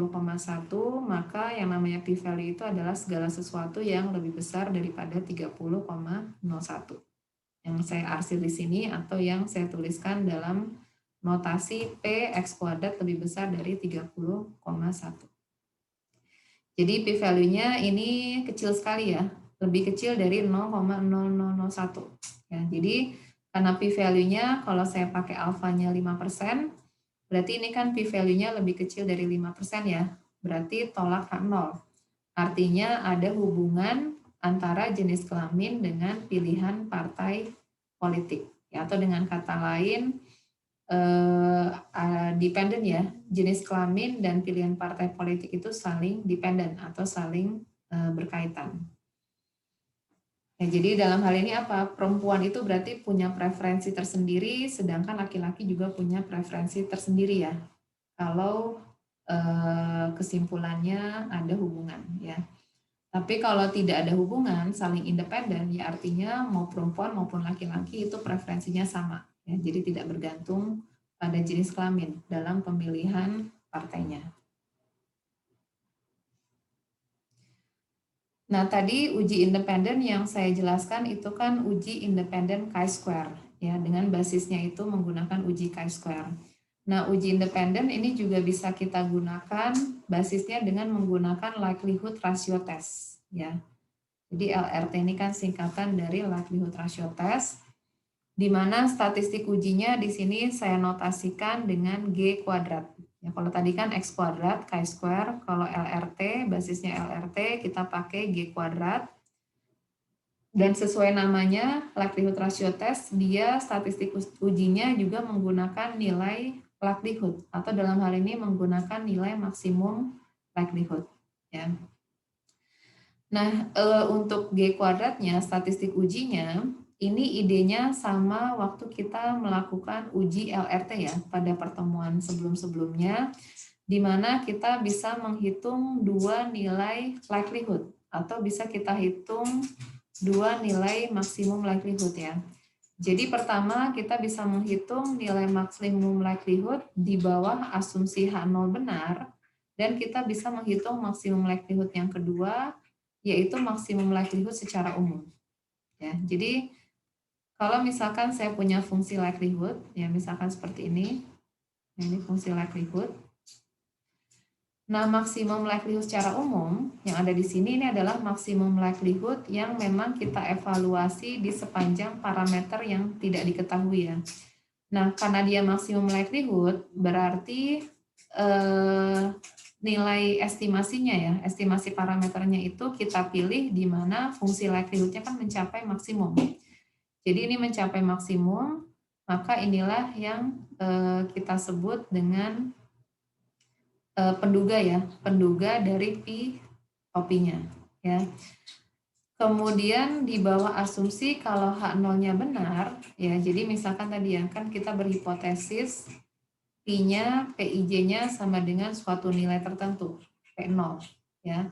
maka yang namanya p-value itu adalah segala sesuatu yang lebih besar daripada 30,01. Yang saya arsir di sini atau yang saya tuliskan dalam notasi P X kuadrat lebih besar dari 30,1. Jadi p-value-nya ini kecil sekali ya, lebih kecil dari 0,0001. Ya, jadi karena p-value-nya kalau saya pakai alfanya 5%, berarti ini kan p-value-nya lebih kecil dari 5% ya, berarti tolak H0. Artinya ada hubungan antara jenis kelamin dengan pilihan partai politik. Ya, atau dengan kata lain, dependen ya, jenis kelamin dan pilihan partai politik itu saling dependen atau saling berkaitan. Ya, jadi dalam hal ini apa? Perempuan itu berarti punya preferensi tersendiri, sedangkan laki-laki juga punya preferensi tersendiri ya. Kalau kesimpulannya ada hubungan ya. Tapi kalau tidak ada hubungan, saling independen, ya artinya mau perempuan maupun laki-laki itu preferensinya sama. Ya, jadi tidak bergantung pada jenis kelamin dalam pemilihan partainya. Nah, tadi uji independen yang saya jelaskan itu kan uji independen chi-square, ya, dengan basisnya itu menggunakan uji chi-square. Nah, uji independen ini juga bisa kita gunakan basisnya dengan menggunakan likelihood ratio test, ya. Jadi LRT ini kan singkatan dari likelihood ratio test, di mana statistik ujinya di sini saya notasikan dengan G kuadrat. Ya, kalau tadi kan X kuadrat, chi-square, kalau LRT, basisnya LRT, kita pakai G kuadrat. Dan sesuai namanya, likelihood ratio test, dia statistik ujinya juga menggunakan nilai likelihood, atau dalam hal ini menggunakan nilai maksimum likelihood. Ya. Nah, untuk G kuadratnya, statistik ujinya, ini idenya sama waktu kita melakukan uji LRT ya, pada pertemuan sebelum-sebelumnya, di mana kita bisa menghitung dua nilai likelihood, atau bisa kita hitung dua nilai maksimum likelihood ya. Jadi pertama kita bisa menghitung nilai maksimum likelihood di bawah asumsi H0 benar, dan kita bisa menghitung maksimum likelihood yang kedua, yaitu maksimum likelihood secara umum. Ya, jadi kalau misalkan saya punya fungsi likelihood, ya misalkan seperti ini fungsi likelihood. Nah, maksimum likelihood secara umum yang ada di sini ini adalah maksimum likelihood yang memang kita evaluasi di sepanjang parameter yang tidak diketahui ya. Nah, karena dia maksimum likelihood, berarti nilai estimasinya ya, estimasi parameternya itu kita pilih di mana fungsi likelihood-nya kan mencapai maksimum. Jadi ini mencapai maksimum, maka inilah yang kita sebut dengan penduga ya, penduga dari P OP-nya ya. Kemudian di bawah asumsi kalau H0-nya benar ya, jadi misalkan tadi ya kan kita berhipotesis P-nya, PIJ-nya sama dengan suatu nilai tertentu, P0 ya.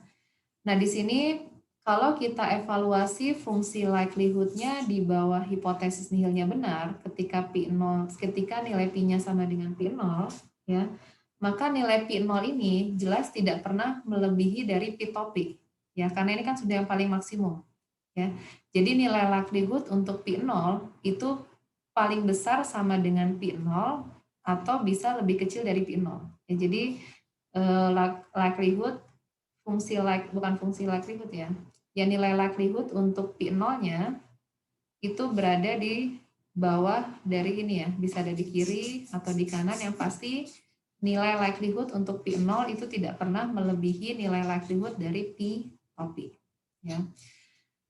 Nah, di sini kalau kita evaluasi fungsi likelihood-nya di bawah hipotesis nihilnya benar ketika P0, ketika nilai P-nya sama dengan P0 ya, maka nilai P0 ini jelas tidak pernah melebihi dari P topik ya, karena ini kan sudah yang paling maksimum ya. Jadi nilai likelihood untuk P0 itu paling besar sama dengan P0 atau bisa lebih kecil dari P0 ya. Jadi likelihood bukan fungsi likelihood ya. Ya, nilai likelihood untuk P0-nya itu berada di bawah dari ini ya, bisa ada di kiri atau di kanan, yang pasti nilai likelihood untuk P0 itu tidak pernah melebihi nilai likelihood dari P topik ya.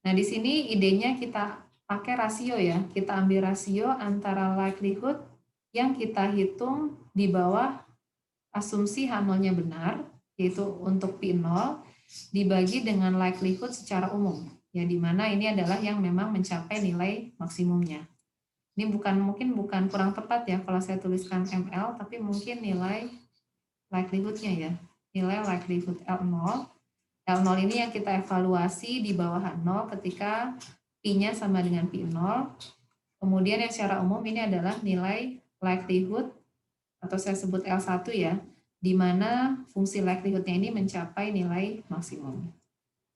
Nah, di sini idenya kita pakai rasio ya. Kita ambil rasio antara likelihood yang kita hitung di bawah asumsi H0-nya benar, yaitu untuk P0, dibagi dengan likelihood secara umum. Ya, di mana ini adalah yang memang mencapai nilai maksimumnya. Ini mungkin bukan kurang tepat ya kalau saya tuliskan ML, tapi mungkin nilai likelihood-nya ya. Nilai likelihood L0. L0 ini yang kita evaluasi di bawah H0 ketika P-nya sama dengan P0. Kemudian yang secara umum ini adalah nilai likelihood, atau saya sebut L1 ya, di mana fungsi likelihood-nya ini mencapai nilai maksimum.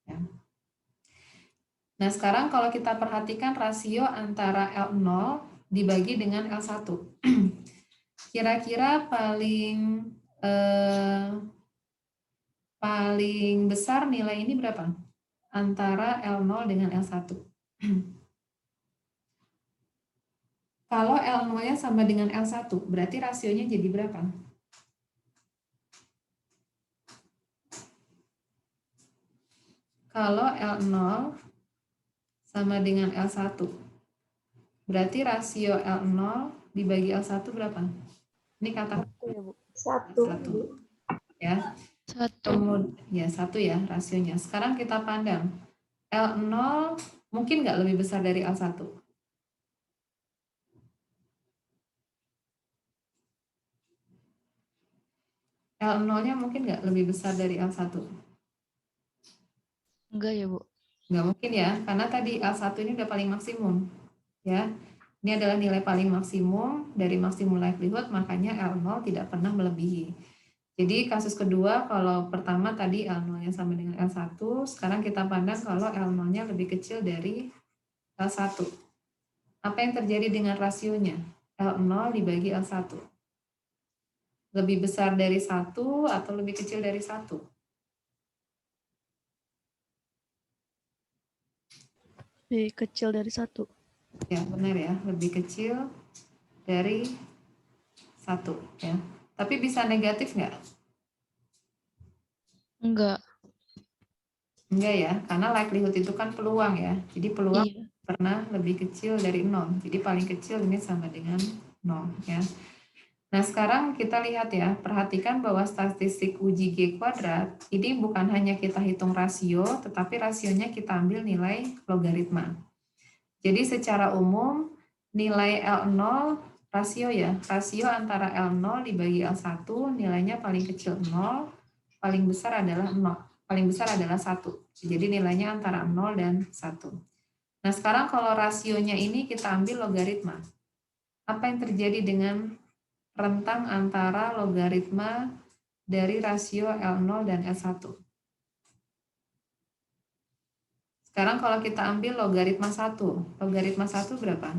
Ya. Nah, sekarang kalau kita perhatikan rasio antara L0 dibagi dengan L1. Kira-kira paling besar nilai ini berapa? Antara L0 dengan L1. Kalau L0-nya sama dengan L1, berarti rasionya jadi berapa? Kalau L0 sama dengan L1, berarti rasio L0 dibagi L1 berapa? Ini kata 1 ya. 1. Ya, 1 ya rasionya. Sekarang kita pandang. L0 mungkin nggak lebih besar dari L1? L0-nya mungkin nggak lebih besar dari L1? Enggak ya, Bu? Nggak mungkin ya, karena tadi L1 ini udah paling maksimum. Ya. Ini adalah nilai paling maksimum dari maksimum likelihood, makanya L0 tidak pernah melebihi. Jadi kasus kedua, kalau pertama tadi L0-nya sama dengan L1, sekarang kita pandang kalau L0-nya lebih kecil dari L1. Apa yang terjadi dengan rasionya? L0 dibagi L1. Lebih besar dari 1 atau lebih kecil dari 1? Lebih kecil dari 1. Ya, benar ya, lebih kecil dari 1 ya. Tapi bisa negatif nggak? Enggak. Enggak ya, karena likelihood itu kan peluang ya. Jadi peluang Iya. pernah lebih kecil dari 0. Jadi paling kecil ini sama dengan 0 ya. Nah, sekarang kita lihat ya, perhatikan bahwa statistik uji G kuadrat ini bukan hanya kita hitung rasio, tetapi rasionya kita ambil nilai logaritma. Jadi secara umum nilai L0 rasio ya, rasio antara L0 dibagi L1 nilainya paling kecil 0, paling besar adalah 0, paling besar adalah 1. Jadi nilainya antara 0 dan 1. Nah, sekarang kalau rasionya ini kita ambil logaritma. Apa yang terjadi dengan rentang antara logaritma dari rasio L0 dan L1? Sekarang kalau kita ambil logaritma 1, logaritma 1 berapa?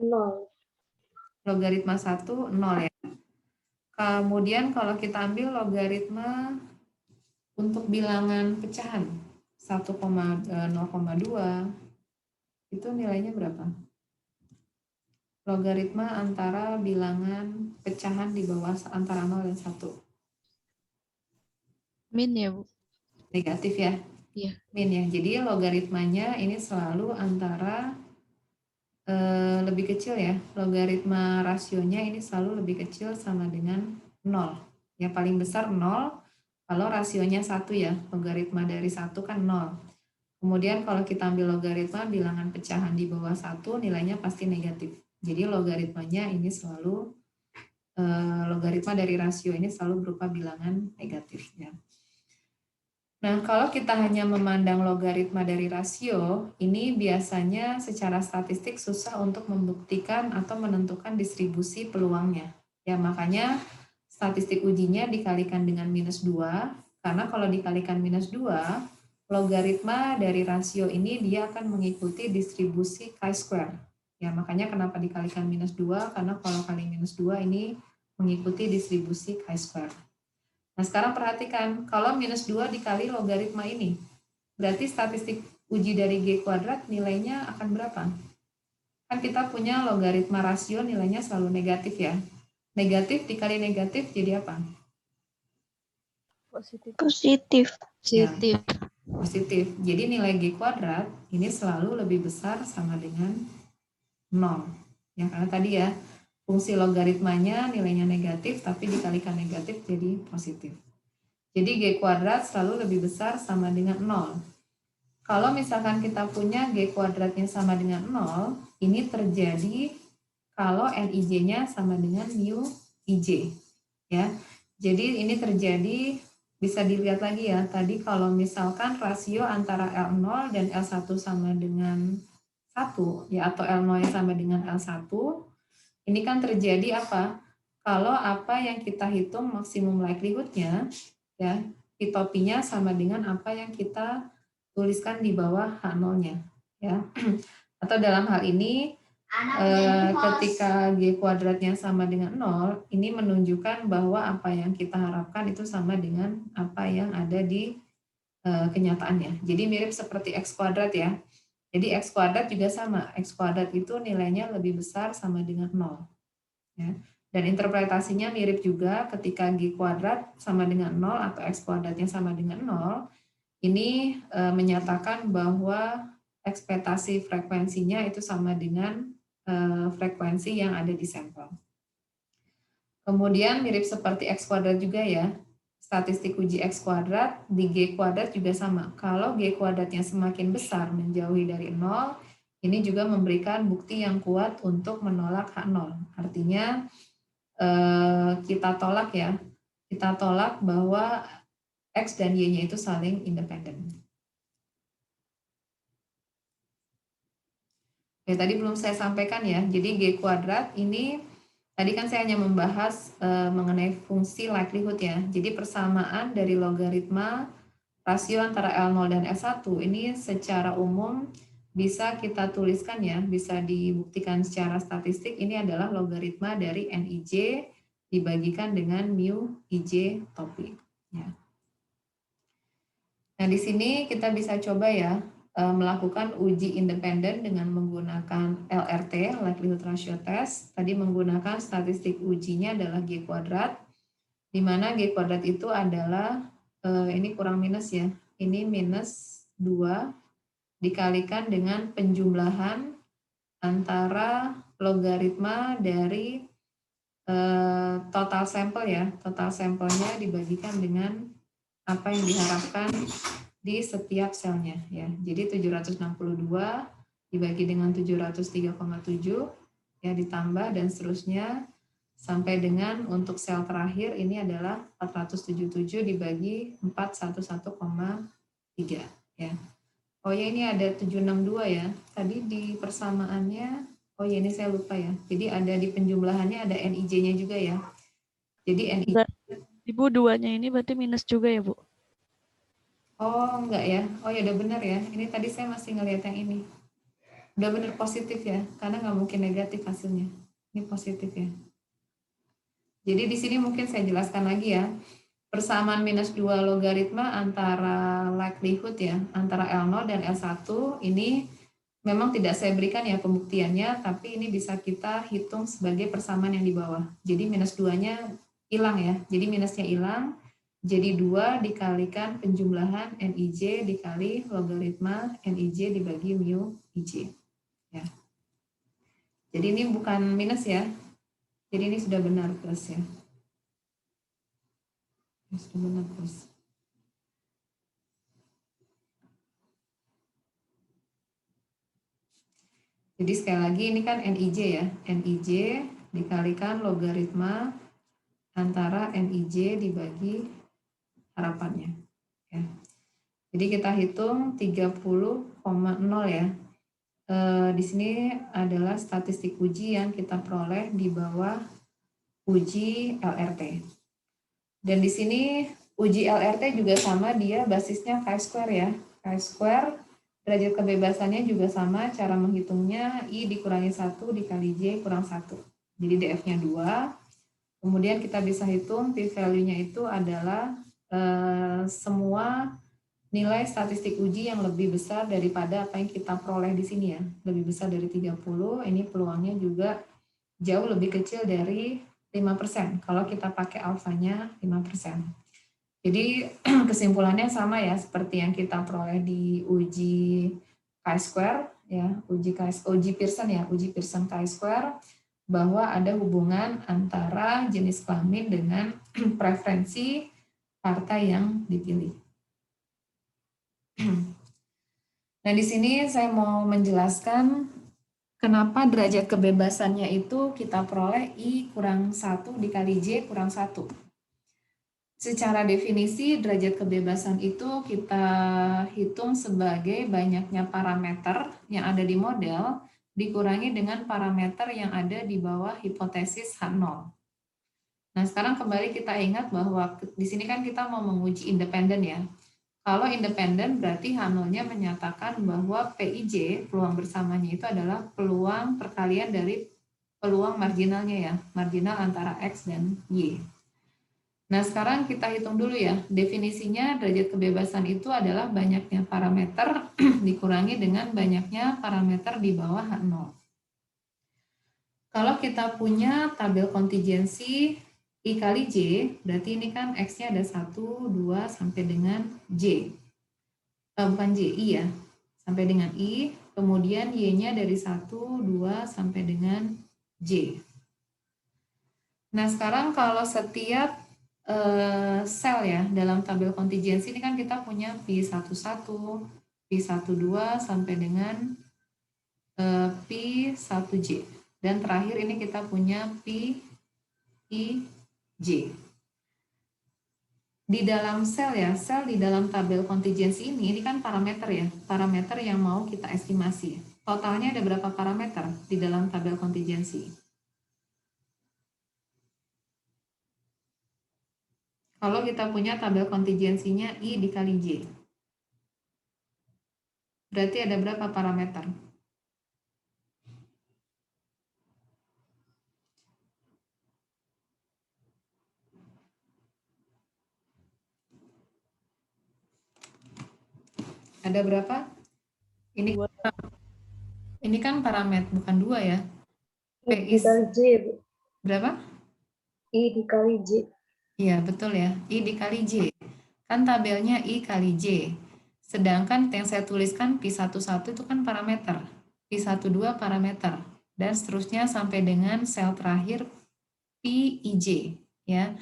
0. Logaritma 1, 0 ya. Kemudian kalau kita ambil logaritma untuk bilangan pecahan, 1,0,2, itu nilainya berapa? Logaritma antara bilangan pecahan di bawah antara 0 dan 1. Min ya, Bu? Negatif ya? Iya. Min ya. Jadi logaritmanya ini selalu antara lebih kecil ya. Logaritma rasionya ini selalu lebih kecil sama dengan 0. Ya paling besar 0, kalau rasionya 1 ya. Logaritma dari 1 kan 0. Kemudian kalau kita ambil logaritma bilangan pecahan di bawah 1, nilainya pasti negatif. Jadi logaritmanya ini selalu, logaritma dari rasio ini selalu berupa bilangan negatif ya. Nah, kalau kita hanya memandang logaritma dari rasio, ini biasanya secara statistik susah untuk membuktikan atau menentukan distribusi peluangnya. Ya, makanya statistik ujinya dikalikan dengan -2, karena kalau dikalikan -2, logaritma dari rasio ini dia akan mengikuti distribusi chi-square. Ya, makanya kenapa dikalikan -2, karena kalau kali -2 ini mengikuti distribusi chi-square. Nah, sekarang perhatikan, kalau -2 dikali logaritma ini, berarti statistik uji dari G kuadrat nilainya akan berapa? Kan kita punya logaritma rasio nilainya selalu negatif ya. Negatif dikali negatif jadi apa? Positif. Positif. Positif. Positif. Jadi nilai G kuadrat ini selalu lebih besar sama dengan 0. Ya, karena tadi ya, fungsi logaritmanya nilainya negatif, tapi dikalikan negatif jadi positif. Jadi G kuadrat selalu lebih besar sama dengan 0. Kalau misalkan kita punya G kuadratnya sama dengan 0, ini terjadi kalau NIJ-nya sama dengan mu IJ. Ya. Jadi ini terjadi, bisa dilihat lagi ya, tadi kalau misalkan rasio antara L0 dan L1 sama dengan 1, ya, atau L0-nya sama dengan L1, ini kan terjadi apa? Kalau apa yang kita hitung maksimum likelihood-nya, ya, P-topinya sama dengan apa yang kita tuliskan di bawah H0-nya, ya. Atau dalam hal ini ketika G kuadratnya sama dengan 0, ini menunjukkan bahwa apa yang kita harapkan itu sama dengan apa yang ada di kenyataannya. Jadi mirip seperti X kuadrat ya. Jadi X kuadrat juga sama, X kuadrat itu nilainya lebih besar sama dengan 0. Ya. Dan interpretasinya mirip juga ketika G kuadrat sama dengan 0 atau X kuadratnya sama dengan 0, ini menyatakan bahwa ekspektasi frekuensinya itu sama dengan frekuensi yang ada di sampel. Kemudian mirip seperti X kuadrat juga ya, statistik uji X kuadrat di G kuadrat juga sama. Kalau G kuadratnya semakin besar menjauhi dari 0, ini juga memberikan bukti yang kuat untuk menolak H0. Artinya kita tolak ya, kita tolak bahwa X dan Y-nya itu saling independen. Tadi belum saya sampaikan ya. Jadi G kuadrat ini tadi kan saya hanya membahas mengenai fungsi likelihood ya. Jadi persamaan dari logaritma rasio antara L0 dan L1 ini secara umum bisa kita tuliskan ya, bisa dibuktikan secara statistik. Ini adalah logaritma dari NIJ dibagikan dengan mu IJ topik. Ya. Nah, di sini kita bisa coba ya melakukan uji independen dengan menggunakan LRT, likelihood ratio test. Tadi menggunakan statistik ujinya adalah G kuadrat, di mana G kuadrat itu adalah, ini kurang minus ya, ini minus 2 dikalikan dengan penjumlahan antara logaritma dari total sampel ya, total sampelnya dibagikan dengan apa yang diharapkan di setiap selnya ya. Jadi 762 dibagi dengan 703,7 ya ditambah dan seterusnya sampai dengan untuk sel terakhir ini adalah 477 dibagi 411,3 ya. Oh ya, ini ada 762 ya. Tadi di persamaannya, oh ya ini saya lupa ya. Jadi ada di penjumlahannya ada NIJ-nya juga ya. Jadi NIJ. Ibu duanya ini berarti minus juga ya, Bu? Oh enggak ya. Oh ya udah benar ya. Ini tadi saya masih ngelihat yang ini. Udah benar positif ya. Karena nggak mungkin negatif hasilnya. Ini positif ya. Jadi di sini mungkin saya jelaskan lagi ya. Persamaan minus 2 logaritma antara likelihood ya, antara L0 dan L1 ini memang tidak saya berikan ya pembuktiannya, tapi ini bisa kita hitung sebagai persamaan yang di bawah. Jadi minus 2-nya hilang ya, jadi minusnya hilang, jadi 2 dikalikan penjumlahan NIJ dikali logaritma NIJ dibagi mu IJ. Ya. Jadi ini bukan minus ya, jadi ini sudah benar plus ya. Sudah benar plus. Jadi sekali lagi ini kan NIJ ya, NIJ dikalikan logaritma antara NIJ dibagi harapannya. Ya. Jadi kita hitung 30,0 ya. Di sini adalah statistik uji yang kita peroleh di bawah uji LRT. Dan di sini uji LRT juga sama, dia basisnya chi-square ya. Chi-square, derajat kebebasannya juga sama, cara menghitungnya I dikurangi 1 dikali J kurang 1. Jadi DF-nya 2. Kemudian kita bisa hitung p-value-nya itu adalah semua nilai statistik uji yang lebih besar daripada apa yang kita peroleh di sini ya. Lebih besar dari 30, ini peluangnya juga jauh lebih kecil dari 5%. Kalau kita pakai alfanya 5%. Jadi kesimpulannya sama ya seperti yang kita peroleh di uji chi-square ya, uji Pearson ya, uji Pearson chi-square, bahwa ada hubungan antara jenis kelamin dengan preferensi partai yang dipilih. Nah, di sini saya mau menjelaskan kenapa derajat kebebasannya itu kita peroleh I kurang 1 dikali J kurang 1. Secara definisi, derajat kebebasan itu kita hitung sebagai banyaknya parameter yang ada di model dikurangi dengan parameter yang ada di bawah hipotesis H0. Nah, sekarang kembali kita ingat bahwa di sini kan kita mau menguji independen ya. Kalau independen berarti H0-nya menyatakan bahwa PIJ, peluang bersamanya itu adalah peluang perkalian dari peluang marginalnya ya, marginal antara X dan Y. Nah, sekarang kita hitung dulu ya, definisinya derajat kebebasan itu adalah banyaknya parameter dikurangi dengan banyaknya parameter di bawah H0. Kalau kita punya tabel kontingensi I kali J, berarti ini kan X-nya ada 1, 2, sampai dengan J. Bukan J, I ya, sampai dengan I, kemudian Y-nya dari 1, 2, sampai dengan J. Nah, sekarang kalau setiap sel ya dalam tabel kontingensi ini kan kita punya P11, P12 sampai dengan P1J. Dan terakhir ini kita punya PIJ. Di dalam sel ya, sel di dalam tabel kontingensi ini kan parameter ya, parameter yang mau kita estimasi. Totalnya ada berapa parameter di dalam tabel kontingensi? Kalau kita punya tabel kontingensinya I dikali J, berarti ada berapa parameter? Ada berapa? Dua. Ini kan parameter, bukan 2 ya. I dikali J, Bu. Berapa? I dikali J. Iya, betul ya. I dikali J. Kan tabelnya I kali J. Sedangkan yang saya tuliskan P11 itu kan parameter. P12 parameter. Dan seterusnya sampai dengan sel terakhir PIJ. Ya.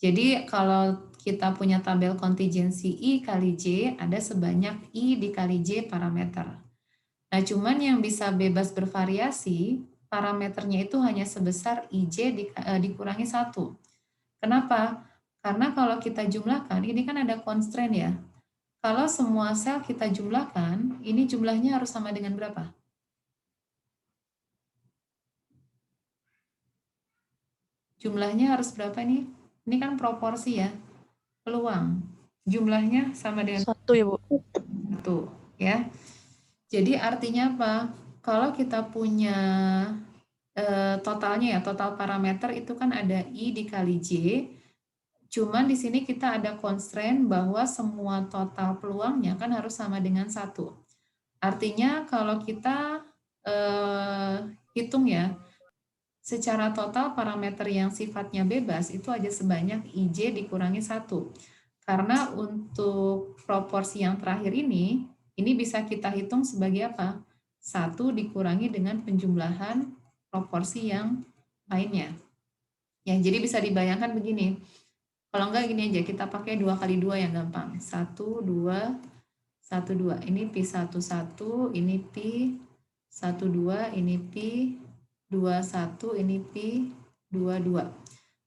Jadi kalau kita punya tabel kontingensi I kali J, ada sebanyak I dikali J parameter. Nah, cuman yang bisa bebas bervariasi, parameternya itu hanya sebesar IJ dikurangi 1. Kenapa? Karena kalau kita jumlahkan, ini kan ada constraint ya. Kalau semua sel kita jumlahkan, ini jumlahnya harus sama dengan berapa? Jumlahnya harus berapa nih? Ini kan proporsi ya, peluang. Jumlahnya sama dengan 1 ya, Bu. 1, ya. Jadi artinya apa? Kalau kita punya totalnya ya, total parameter itu kan ada I dikali J, cuman di sini kita ada constraint bahwa semua total peluangnya kan harus sama dengan 1. Artinya kalau kita hitung ya, secara total parameter yang sifatnya bebas itu aja sebanyak IJ dikurangi 1. Karena untuk proporsi yang terakhir ini bisa kita hitung sebagai apa? 1 dikurangi dengan penjumlahan proporsi yang lainnya. Ya, jadi bisa dibayangkan begini. Kalau enggak gini aja, kita pakai 2 kali 2 yang gampang. 1, 2, 1, 2. Ini P11, ini P12, ini P21, ini P22.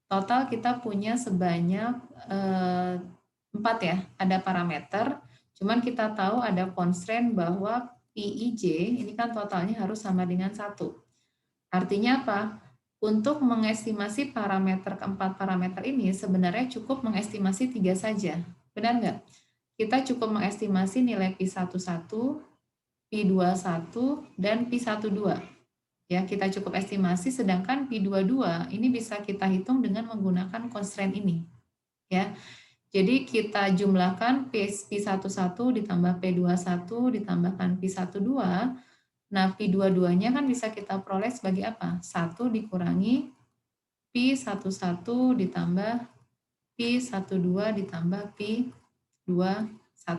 Total kita punya sebanyak 4 ya, ada parameter. Cuman kita tahu ada constraint bahwa PIJ ini kan totalnya harus sama dengan 1. Artinya apa? Untuk mengestimasi parameter keempat parameter ini sebenarnya cukup mengestimasi 3 saja. Benar nggak? Kita cukup mengestimasi nilai P11, P21, dan P12. Ya, kita cukup estimasi, sedangkan P22 ini bisa kita hitung dengan menggunakan constraint ini. Ya. Jadi kita jumlahkan P11 ditambah P21 ditambahkan P12. Nah, P22-nya kan bisa kita peroleh sebagai apa? 1 dikurangi P11 ditambah P12 ditambah P21.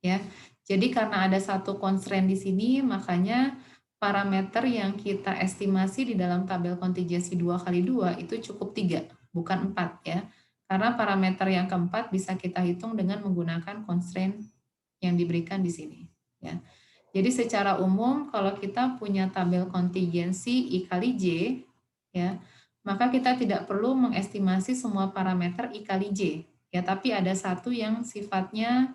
Ya. Jadi karena ada satu constraint di sini, makanya parameter yang kita estimasi di dalam tabel kontingensi 2 kali 2 itu cukup 3, bukan 4 ya. Karena parameter yang keempat bisa kita hitung dengan menggunakan constraint yang diberikan di sini. Ya. Jadi secara umum kalau kita punya tabel kontingensi I kali J, ya, maka kita tidak perlu mengestimasi semua parameter I kali J. Ya, tapi ada satu yang sifatnya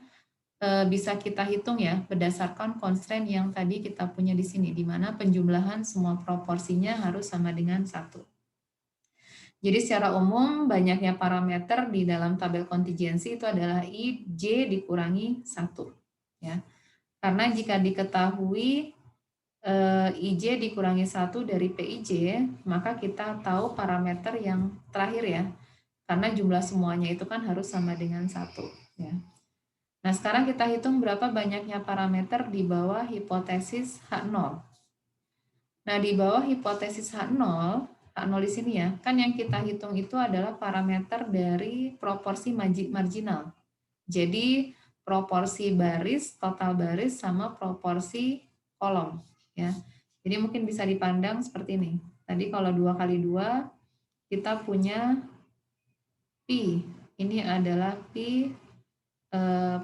bisa kita hitung ya berdasarkan constraint yang tadi kita punya di sini, di mana penjumlahan semua proporsinya harus sama dengan 1. Jadi secara umum banyaknya parameter di dalam tabel kontingensi itu adalah IJ dikurangi 1. Ya. Karena jika diketahui IJ dikurangi 1 dari PIJ, maka kita tahu parameter yang terakhir ya. Karena jumlah semuanya itu kan harus sama dengan 1. Ya. Nah sekarang kita hitung berapa banyaknya parameter di bawah hipotesis H0. Nah di bawah hipotesis H0, H0 di sini ya, kan yang kita hitung itu adalah parameter dari proporsi marginal. Jadi proporsi baris, total baris, sama proporsi kolom. Ya. Jadi mungkin bisa dipandang seperti ini. Tadi kalau 2 kali 2, kita punya P. Ini adalah P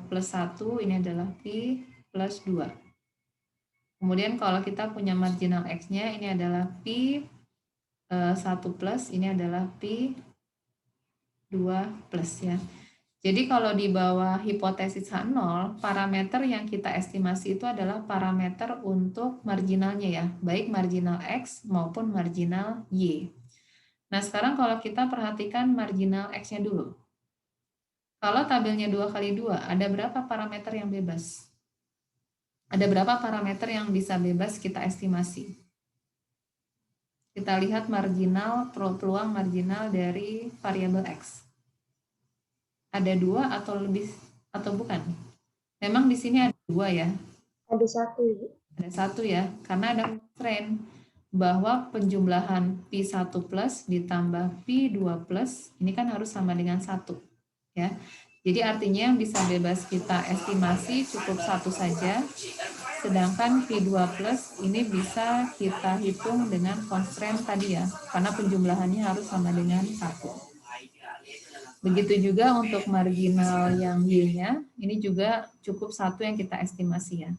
plus 1, ini adalah P plus 2. Kemudian kalau kita punya marginal X-nya, ini adalah P 1 plus, ini adalah P 2 plus ya. Jadi kalau di bawah hipotesis H0, parameter yang kita estimasi itu adalah parameter untuk marginalnya ya, baik marginal X maupun marginal Y. Nah sekarang kalau kita perhatikan marginal X-nya dulu. Kalau tabelnya 2x2, ada berapa parameter yang bebas? Ada berapa parameter yang bisa bebas kita estimasi? Kita lihat marginal, peluang marginal dari variabel X. Ada 2 atau lebih atau bukan? Memang di sini ada 2 ya. Ada 1, Ibu. Ada 1 ya, karena ada constraint bahwa penjumlahan P1 plus ditambah P2 plus ini kan harus sama dengan 1 ya. Jadi artinya yang bisa bebas kita estimasi cukup 1 saja, sedangkan P2 plus ini bisa kita hitung dengan constraint tadi ya, karena penjumlahannya harus sama dengan 1. Begitu juga untuk marginal yang Y-nya, ini juga cukup 1 yang kita estimasi ya.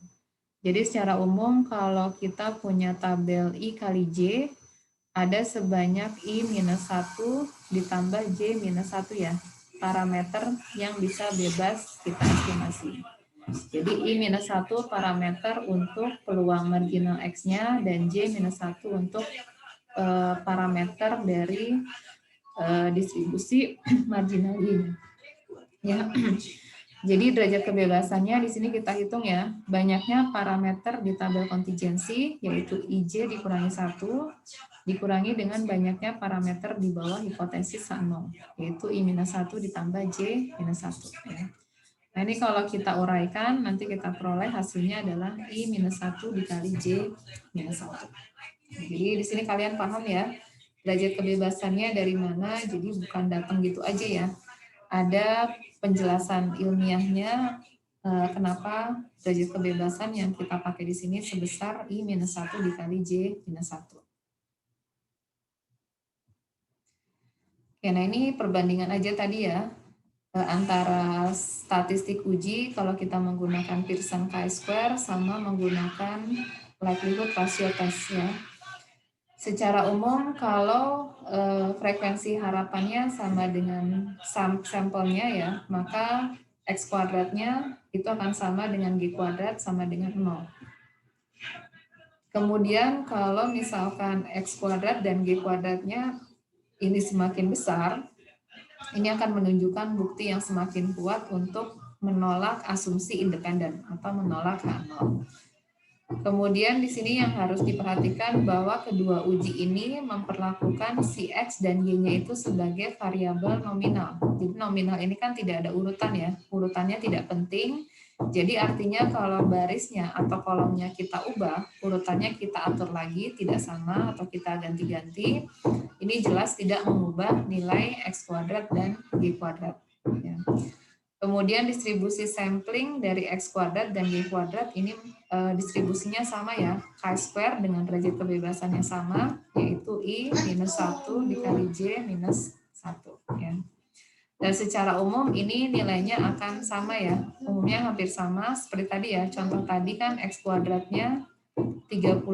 Jadi secara umum kalau kita punya tabel I kali J, ada sebanyak I-1 ditambah J-1 ya, parameter yang bisa bebas kita estimasi. Jadi I-1 parameter untuk peluang marginal X-nya dan J-1 untuk parameter dari distribusi marginal Y. Ya. Jadi derajat kebebasannya di sini kita hitung ya, banyaknya parameter di tabel kontingensi yaitu IJ dikurangi 1 dikurangi dengan banyaknya parameter di bawah hipotesis H0 yaitu I-1 ditambah J-1 ya. Nah ini kalau kita uraikan nanti kita peroleh hasilnya adalah I-1 dikali J-1. Jadi di sini kalian paham ya derajat kebebasannya dari mana, jadi bukan datang gitu aja ya. Ada penjelasan ilmiahnya kenapa derajat kebebasan yang kita pakai di sini sebesar I-1 dikali J-1. Oke, nah ini perbandingan aja tadi ya antara statistik uji kalau kita menggunakan Pearson chi-square sama menggunakan likelihood ratio test ya. Secara umum kalau frekuensi harapannya sama dengan sampelnya ya, maka X kuadratnya itu akan sama dengan G kuadrat sama dengan 0. Kemudian kalau misalkan X kuadrat dan G kuadratnya ini semakin besar, ini akan menunjukkan bukti yang semakin kuat untuk menolak asumsi independen atau menolak H0. Kemudian di sini yang harus diperhatikan bahwa kedua uji ini memperlakukan si X dan Y-nya itu sebagai variabel nominal. Jadi nominal ini kan tidak ada urutan ya, urutannya tidak penting. Jadi artinya kalau barisnya atau kolomnya kita ubah, urutannya kita atur lagi, tidak sama atau kita ganti-ganti, ini jelas tidak mengubah nilai X kuadrat dan Y kuadrat. Ya. Kemudian distribusi sampling dari X kuadrat dan Y kuadrat ini distribusinya sama ya, chi-square dengan derajat kebebasannya sama, yaitu I-1 dikali J-1. Ya. Dan secara umum ini nilainya akan sama ya, umumnya hampir sama, seperti tadi ya, contoh tadi kan X kuadratnya 30,1,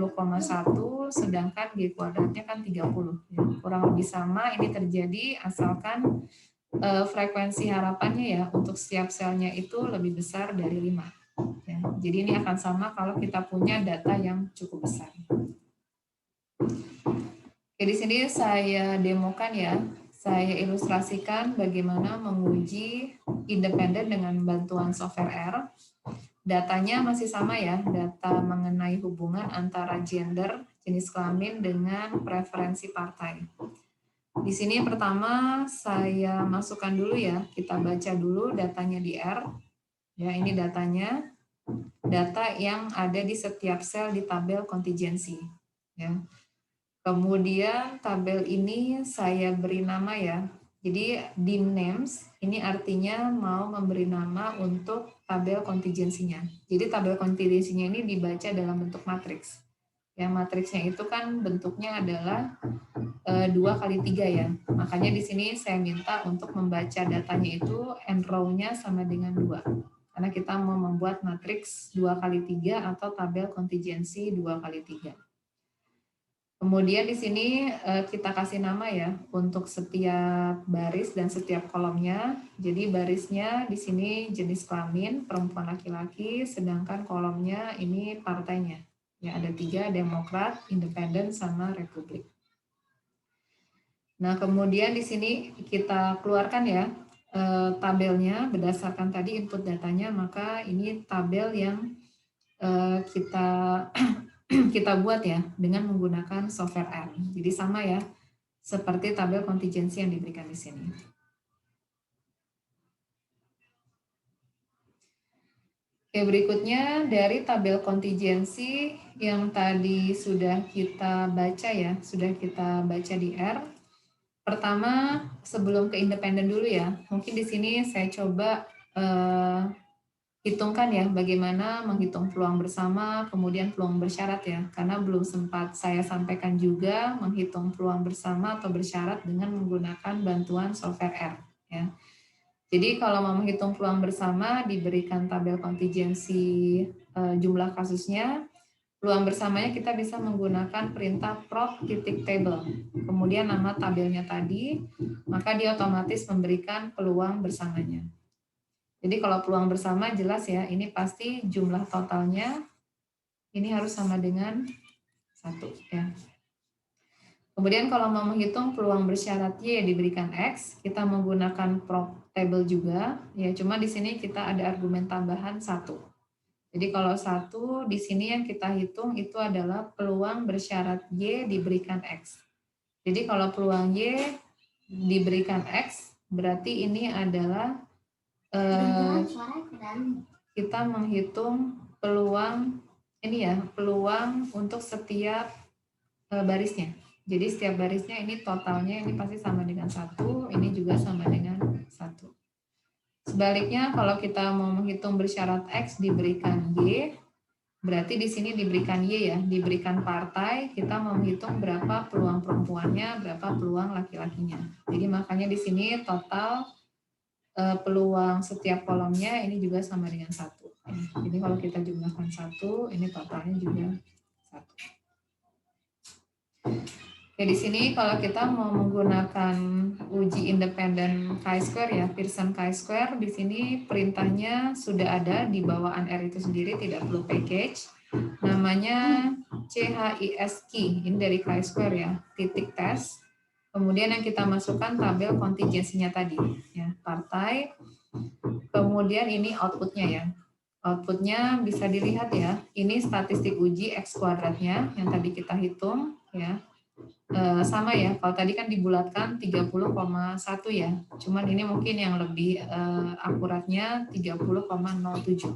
sedangkan G kuadratnya kan 30. Ya. Kurang lebih sama, ini terjadi asalkan frekuensi harapannya ya untuk setiap selnya itu lebih besar dari 5. Ya, jadi ini akan sama kalau kita punya data yang cukup besar. Oke, di sini saya demokan ya, saya ilustrasikan bagaimana menguji independen dengan bantuan software R. Datanya masih sama ya, data mengenai hubungan antara gender, jenis kelamin dengan preferensi partai. Di sini pertama saya masukkan dulu ya, kita baca dulu datanya di R. Ya, ini datanya, data yang ada di setiap sel di tabel kontingensi. Ya. Kemudian tabel ini saya beri nama ya. Jadi dim names ini artinya mau memberi nama untuk tabel kontingensinya. Jadi tabel kontingensinya ini dibaca dalam bentuk matriks. Ya, matriksnya itu kan bentuknya adalah 2x3 ya. Makanya di sini saya minta untuk membaca datanya itu n row-nya sama dengan 2. Karena kita mau membuat matriks 2x3 atau tabel kontingensi 2x3. Kemudian di sini kita kasih nama ya untuk setiap baris dan setiap kolomnya. Jadi barisnya di sini jenis kelamin perempuan laki-laki, sedangkan kolomnya ini partainya. Ya ada 3, Demokrat, Independen, sama Republik. Nah kemudian di sini kita keluarkan ya tabelnya berdasarkan tadi input datanya. Maka ini tabel yang kita kita buat ya dengan menggunakan software R. Jadi sama ya seperti tabel kontingensi yang diberikan di sini. Oke, berikutnya dari tabel kontingensi yang tadi sudah kita baca ya, sudah kita baca di R. Pertama, sebelum ke independen dulu ya, mungkin di sini saya coba hitungkan ya bagaimana menghitung peluang bersama, kemudian peluang bersyarat ya, karena belum sempat saya sampaikan juga menghitung peluang bersama atau bersyarat dengan menggunakan bantuan software R ya. Jadi kalau mau menghitung peluang bersama diberikan tabel kontingensi jumlah kasusnya, peluang bersamanya kita bisa menggunakan perintah proc.table, kemudian nama tabelnya tadi, maka dia otomatis memberikan peluang bersamanya. Jadi kalau peluang bersama jelas ya, ini pasti jumlah totalnya ini harus sama dengan 1 ya. Kemudian kalau mau menghitung peluang bersyarat Y diberikan X, kita menggunakan proc table juga ya, cuma di sini kita ada argumen tambahan 1. Jadi kalau 1 di sini yang kita hitung itu adalah peluang bersyarat Y diberikan X. Jadi kalau peluang Y diberikan X, berarti ini adalah kita menghitung peluang ini ya, peluang untuk setiap barisnya. Jadi setiap barisnya ini totalnya ini pasti sama dengan 1, ini juga sama dengan 1. Sebaliknya kalau kita mau menghitung bersyarat X diberikan Y, berarti di sini diberikan Y ya, diberikan partai, kita mau menghitung berapa peluang perempuannya, berapa peluang laki-lakinya. Jadi makanya di sini total peluang setiap kolomnya ini juga sama dengan 1. Jadi kalau kita jumlahkan 1, ini totalnya juga 1. Oke, di sini kalau kita mau menggunakan uji independen chi-square ya, Pearson chi-square, di sini perintahnya sudah ada di bawaan R itu sendiri, tidak perlu package. Namanya CHIS key, ini dari chi-square ya, titik tes. Kemudian yang kita masukkan tabel kontingensinya tadi, ya, partai. Kemudian ini outputnya ya. Outputnya bisa dilihat ya. Ini statistik uji X kuadratnya yang tadi kita hitung ya. Sama ya. Kalau tadi kan dibulatkan 30,1 ya. Cuman ini mungkin yang lebih akuratnya 30,07.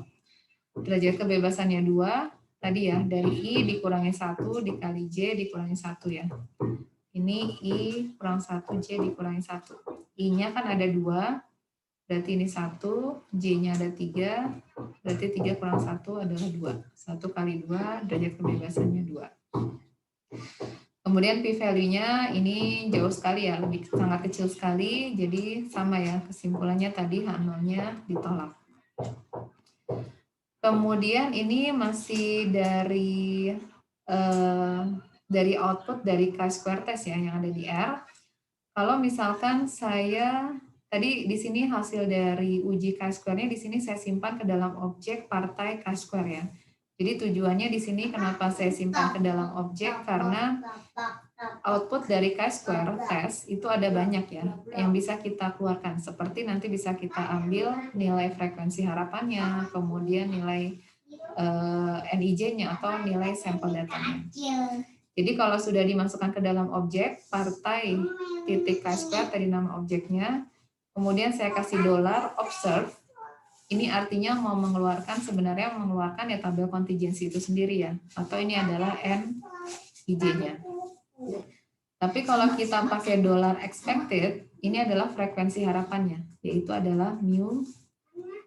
Derajat kebebasannya 2. Tadi ya dari I dikurangi 1 dikali J dikurangi 1 ya. Ini I kurang 1, J dikurangi 1. I-nya kan ada 2, berarti ini 1, J-nya ada 3, berarti 3 kurang 1 adalah 2. 1 kali 2, derajat kebebasannya 2. Kemudian p-value-nya ini jauh sekali ya, lebih sangat kecil sekali, jadi sama ya, kesimpulannya tadi H0-nya ditolak. Kemudian ini masih dari output dari chi-square test ya yang ada di R. Kalau misalkan saya tadi di sini hasil dari uji chi-square-nya di sini saya simpan ke dalam objek partai chi-square ya. Jadi tujuannya di sini kenapa saya simpan ke dalam objek karena output dari chi-square test itu ada banyak ya yang bisa kita keluarkan, seperti nanti bisa kita ambil nilai frekuensi harapannya, kemudian nilai NIJ-nya atau nilai sampel datanya. Jadi kalau sudah dimasukkan ke dalam objek partai titik chi-square tadi nama objeknya, kemudian saya kasih $ observe, ini artinya mau mengeluarkan sebenarnya mengeluarkan ya tabel kontingensi itu sendiri ya, atau ini adalah NIJ-nya. Tapi kalau kita pakai $expected, ini adalah frekuensi harapannya, yaitu adalah mu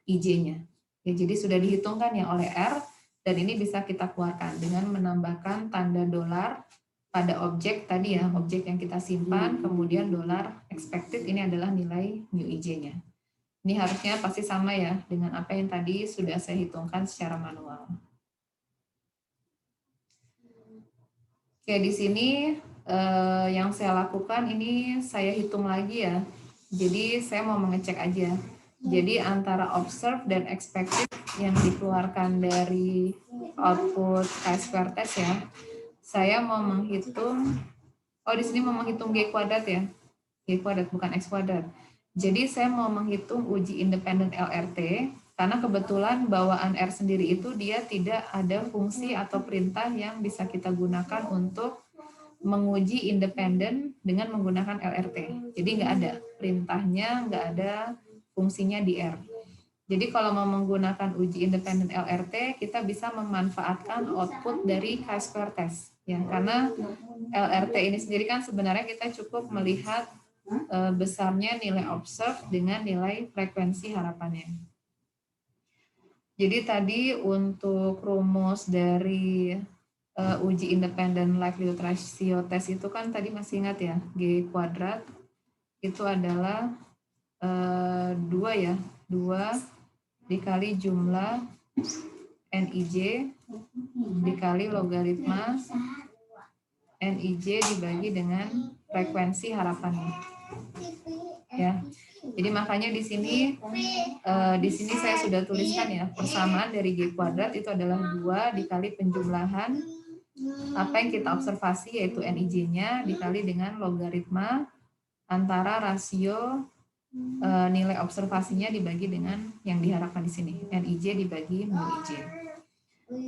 IJ-nya. Ya, jadi sudah dihitungkan ya oleh R, dan ini bisa kita keluarkan dengan menambahkan tanda $ pada objek tadi ya, objek yang kita simpan, kemudian $expected ini adalah nilai mu IJ-nya. Ini harusnya pasti sama ya dengan apa yang tadi sudah saya hitungkan secara manual. Oke, di sini yang saya lakukan ini saya hitung lagi ya. Jadi saya mau mengecek aja. Jadi antara observe dan expected yang dikeluarkan dari output chi-square test ya. Saya mau menghitung, oh di sini mau menghitung G kuadrat ya. G kuadrat bukan X kuadrat. Jadi saya mau menghitung uji independen LRT karena kebetulan bawaan R sendiri itu dia tidak ada fungsi atau perintah yang bisa kita gunakan untuk menguji independen dengan menggunakan LRT. Jadi nggak ada perintahnya, nggak ada fungsinya di R. Jadi kalau mau menggunakan uji independen LRT, kita bisa memanfaatkan output dari chi-square test. Ya, karena LRT ini sendiri kan sebenarnya kita cukup melihat besarnya nilai observe dengan nilai frekuensi harapannya. Jadi tadi untuk rumus dari uji independen likelihood ratio test itu kan tadi masih ingat ya, G kuadrat itu adalah 2 ya, 2 dikali jumlah NIJ dikali logaritma NIJ dibagi dengan frekuensi harapannya. Ya. Jadi makanya di sini saya sudah tuliskan ya, persamaan dari G kuadrat itu adalah 2 dikali penjumlahan apa yang kita observasi yaitu NIJ-nya dikali dengan logaritma antara rasio nilai observasinya dibagi dengan yang diharapkan di sini, NIJ dibagi mu IJ.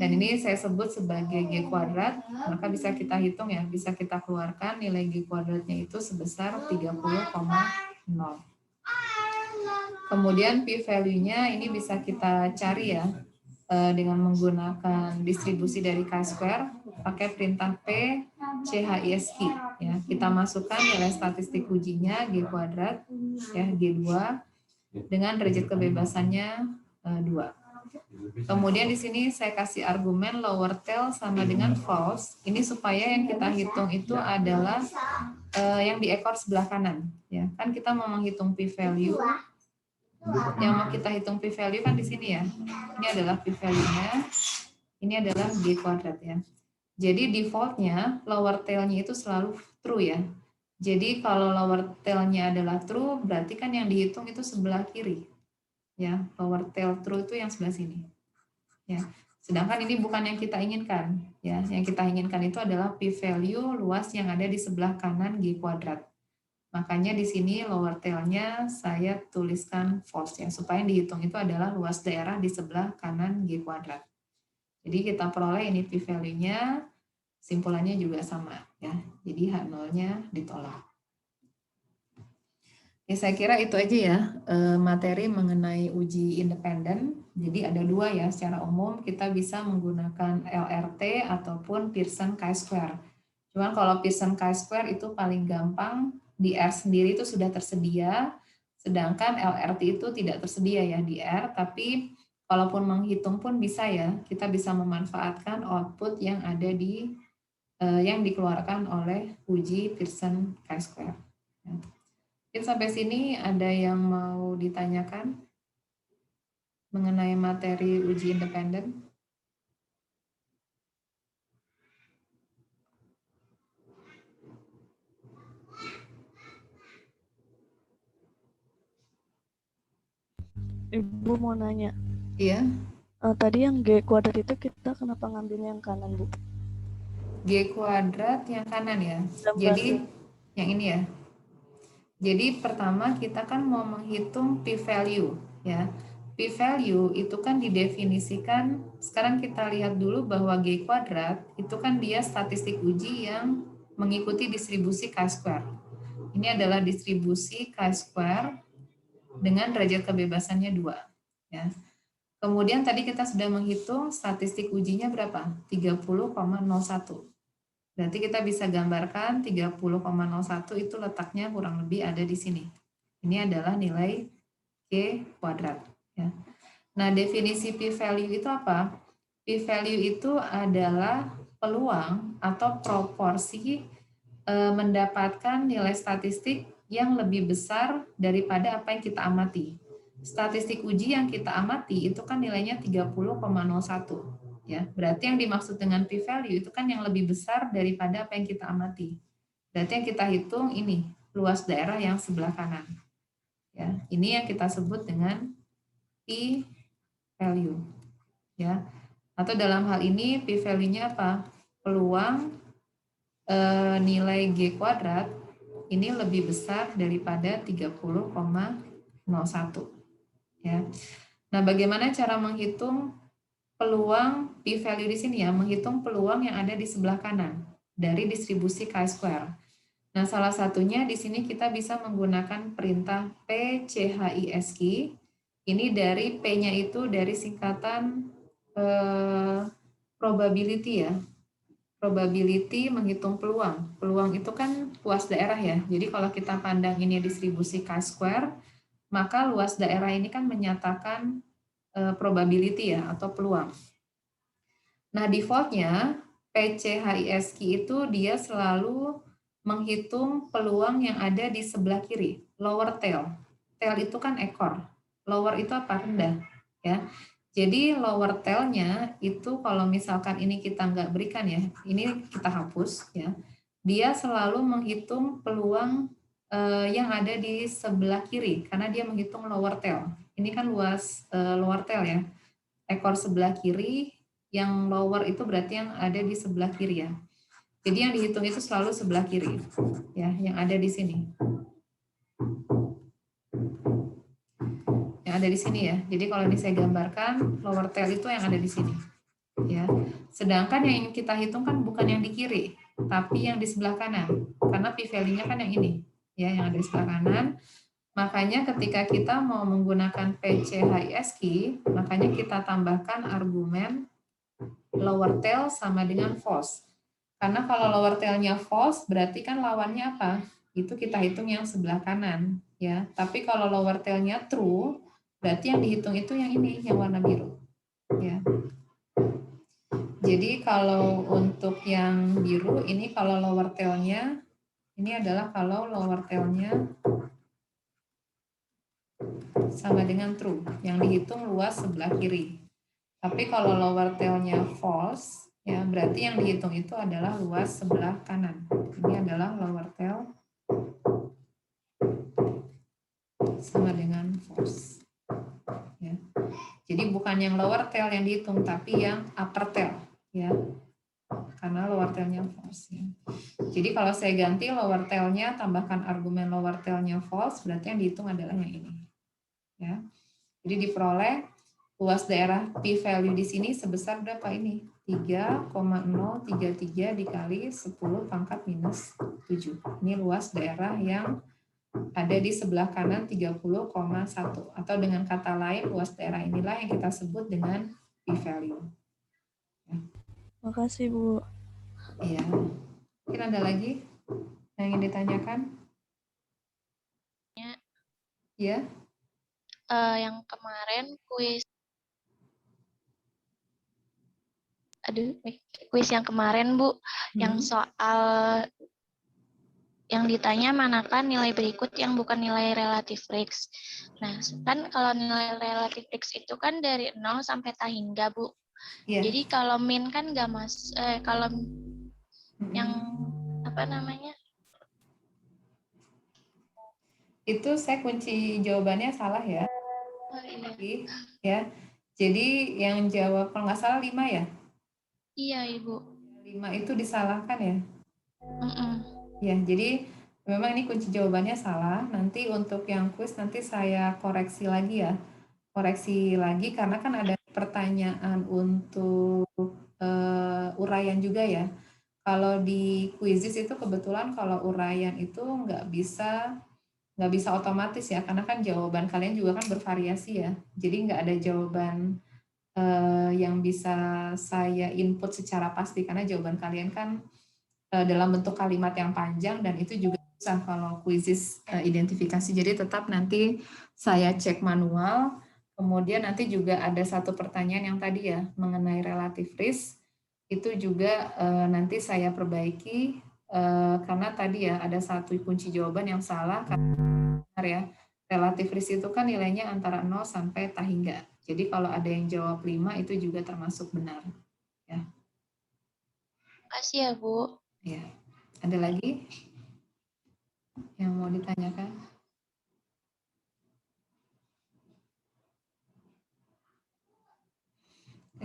Dan ini saya sebut sebagai G kuadrat, maka bisa kita hitung ya, bisa kita keluarkan nilai G kuadratnya itu sebesar 30,0. Kemudian p-value-nya ini bisa kita cari ya dengan menggunakan distribusi dari chi-square pakai perintah P CHISQ ya. Kita masukkan nilai statistik ujinya G kuadrat ya G2 dengan derajat kebebasannya 2. Kemudian di sini saya kasih argumen lower tail sama dengan false. Ini supaya yang kita hitung itu adalah yang di ekor sebelah kanan ya. Kan kita mau menghitung p-value. Yang mau kita hitung p-value kan di sini ya. Ini adalah p-value-nya. Ini adalah G kuadrat ya. Jadi default-nya lower tail-nya itu selalu true ya. Jadi kalau lower tail-nya adalah true, berarti kan yang dihitung itu sebelah kiri. Ya, lower tail true itu yang sebelah sini. Ya. Sedangkan ini bukan yang kita inginkan ya. Yang kita inginkan itu adalah p-value luas yang ada di sebelah kanan G kuadrat. Makanya di sini lower tail-nya saya tuliskan false ya, supaya yang dihitung itu adalah luas daerah di sebelah kanan G kuadrat. Jadi kita peroleh ini p-value-nya, simpulannya juga sama ya. Jadi H0-nya ditolak. Ya, saya kira itu aja ya materi mengenai uji independen. Jadi ada 2 ya, secara umum kita bisa menggunakan LRT ataupun Pearson chi-square. Cuman kalau Pearson chi-square itu paling gampang, di R sendiri itu sudah tersedia, sedangkan LRT itu tidak tersedia ya di R, tapi kalaupun menghitung pun bisa ya, kita bisa memanfaatkan output yang ada di yang dikeluarkan oleh uji Pearson chi-square. Mungkin sampai sini ada yang mau ditanyakan mengenai materi uji independen? Ibu mau nanya. Iya. Tadi yang G kuadrat itu kita kenapa ngambilnya yang kanan, Bu? G kuadrat yang kanan ya. Gambar. Jadi yang ini ya. Jadi pertama kita kan mau menghitung p-value ya. P-value itu kan didefinisikan, sekarang kita lihat dulu bahwa G kuadrat itu kan dia statistik uji yang mengikuti distribusi chi-square. Ini adalah distribusi chi-square dengan derajat kebebasannya 2 ya. Kemudian tadi kita sudah menghitung statistik ujinya berapa? 30,01. Berarti kita bisa gambarkan 30,01 itu letaknya kurang lebih ada di sini. Ini adalah nilai G kuadrat ya. Nah, definisi p-value itu apa? P-value itu adalah peluang atau proporsi mendapatkan nilai statistik yang lebih besar daripada apa yang kita amati. Statistik uji yang kita amati itu kan nilainya 30,01. Ya, berarti yang dimaksud dengan p-value itu kan yang lebih besar daripada apa yang kita amati. Berarti yang kita hitung ini luas daerah yang sebelah kanan. Ya, ini yang kita sebut dengan p-value. Ya, atau dalam hal ini p-value-nya apa? Peluang nilai G kuadrat ini lebih besar daripada 30,01. Ya. Nah, bagaimana cara menghitung peluang p-value di sini ya? Menghitung peluang yang ada di sebelah kanan dari distribusi chi-square. Nah, salah satunya di sini kita bisa menggunakan perintah PCHISQ. Ini dari P-nya itu dari singkatan probability ya. Probability menghitung peluang. Peluang itu kan luas daerah ya. Jadi kalau kita pandang ini distribusi chi-square, maka luas daerah ini kan menyatakan probability ya atau peluang. Nah, defaultnya PCHISQ itu dia selalu menghitung peluang yang ada di sebelah kiri, lower tail. Tail itu kan ekor, lower itu apa? Rendah. Ya. Jadi lower tail-nya itu kalau misalkan ini kita nggak berikan ya, ini kita hapus ya. Dia selalu menghitung peluang yang ada di sebelah kiri karena dia menghitung lower tail. Ini kan luas lower tail ya. Ekor sebelah kiri, yang lower itu berarti yang ada di sebelah kiri ya. Jadi yang dihitung itu selalu sebelah kiri ya, yang ada di sini. Yang ada di sini ya. Jadi kalau ini saya gambarkan lower tail itu yang ada di sini. Ya. Sedangkan yang kita hitung kan bukan yang di kiri, tapi yang di sebelah kanan. Karena p-value-nya kan yang ini, ya, yang ada di sebelah kanan. Makanya ketika kita mau menggunakan PCHISQ, makanya kita tambahkan argumen lower tail sama dengan false. Karena kalau lower tail-nya false, berarti kan lawannya apa? Itu kita hitung yang sebelah kanan, ya. Tapi kalau lower tail-nya true, berarti yang dihitung itu yang ini, yang warna biru, ya. Jadi kalau untuk yang biru, ini kalau lower tail-nya, ini adalah kalau lower tail-nya sama dengan true, yang dihitung luas sebelah kiri. Tapi kalau lower tail-nya false, ya berarti yang dihitung itu adalah luas sebelah kanan. Ini adalah lower tail sama dengan false. Ya. Jadi bukan yang lower tail yang dihitung, tapi yang upper tail, ya. Karena lower tail-nya false. Ya. Jadi kalau saya ganti lower tail-nya, tambahkan argumen lower tail-nya false, berarti yang dihitung adalah yang ini. Ya. Jadi diperoleh luas daerah p-value di sini sebesar berapa ini? 3,033 dikali 10 pangkat minus 7. Ini luas daerah yang ada di sebelah kanan 30,1. Atau dengan kata lain, luas daerah inilah yang kita sebut dengan p-value. Ya. Makasih, Bu. Iya. Mungkin ada lagi yang ingin ditanyakan? Ya. Yang kemarin kuis yang kemarin Bu, yang soal yang ditanya manakah nilai berikut yang bukan nilai relative risk. Nah, kan kalau nilai relative risk itu kan dari 0 sampai tak hingga, Bu. Yeah. Jadi kalau min kan nggak kalau yang apa namanya? Itu saya kunci jawabannya salah ya. Oh, iya. Ya. Jadi yang jawab kalau nggak salah 5 ya? Iya, Ibu. 5 itu disalahkan ya? Ya, jadi memang ini kunci jawabannya salah. Nanti untuk yang kuis nanti saya koreksi lagi ya. Koreksi lagi karena kan ada pertanyaan untuk uraian juga ya. Kalau di quizzes itu kebetulan kalau uraian itu nggak bisa otomatis ya, karena kan jawaban kalian juga kan bervariasi ya. Jadi nggak ada jawaban yang bisa saya input secara pasti karena jawaban kalian kan dalam bentuk kalimat yang panjang dan itu juga susah kalau quizzes identifikasi. Jadi tetap nanti saya cek manual. Kemudian nanti juga ada satu pertanyaan yang tadi ya mengenai relative risk. Itu juga nanti saya perbaiki karena tadi ya ada satu kunci jawaban yang salah karena ya relative risk itu kan nilainya antara 0 sampai tak hingga. Jadi kalau ada yang jawab 5 itu juga termasuk benar. Makasih ya, Bu. Ya. Ada lagi yang mau ditanyakan?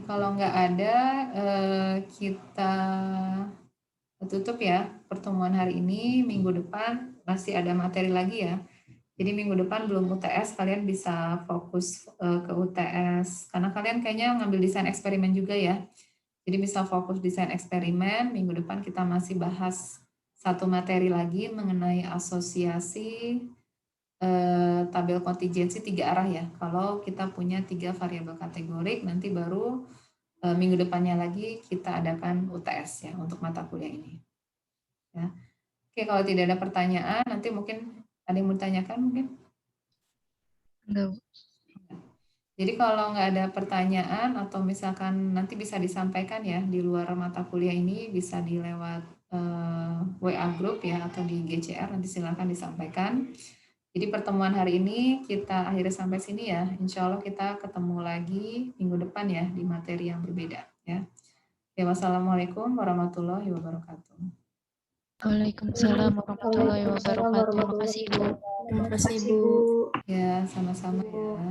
Kalau nggak ada, kita tutup ya pertemuan hari ini. Minggu depan masih ada materi lagi ya. Jadi minggu depan belum UTS, kalian bisa fokus ke UTS. Karena kalian kayaknya ngambil desain eksperimen juga ya. Jadi bisa fokus desain eksperimen. Minggu depan kita masih bahas satu materi lagi mengenai asosiasi tabel kontingensi 3 arah ya. Kalau kita punya 3 variabel kategorik, nanti baru minggu depannya lagi kita adakan UTS ya untuk mata kuliah ini. Ya. Oke, kalau tidak ada pertanyaan, nanti mungkin ada yang mau ditanyakan mungkin? Enggak. Jadi kalau nggak ada pertanyaan atau misalkan nanti bisa disampaikan ya di luar mata kuliah ini bisa di lewat WA group ya atau di GCR, nanti silakan disampaikan. Jadi pertemuan hari ini kita akhiri sampai sini ya. Insya Allah kita ketemu lagi minggu depan ya di materi yang berbeda ya. Ya, wassalamualaikum warahmatullahi wabarakatuh. Waalaikumsalam warahmatullahi Waalaikumsalam wabarakatuh. warahmatullahi Makasih, Bu. wabarakatuh. Terima kasih, Makasih, Bu. Bu. Ya, sama-sama ya.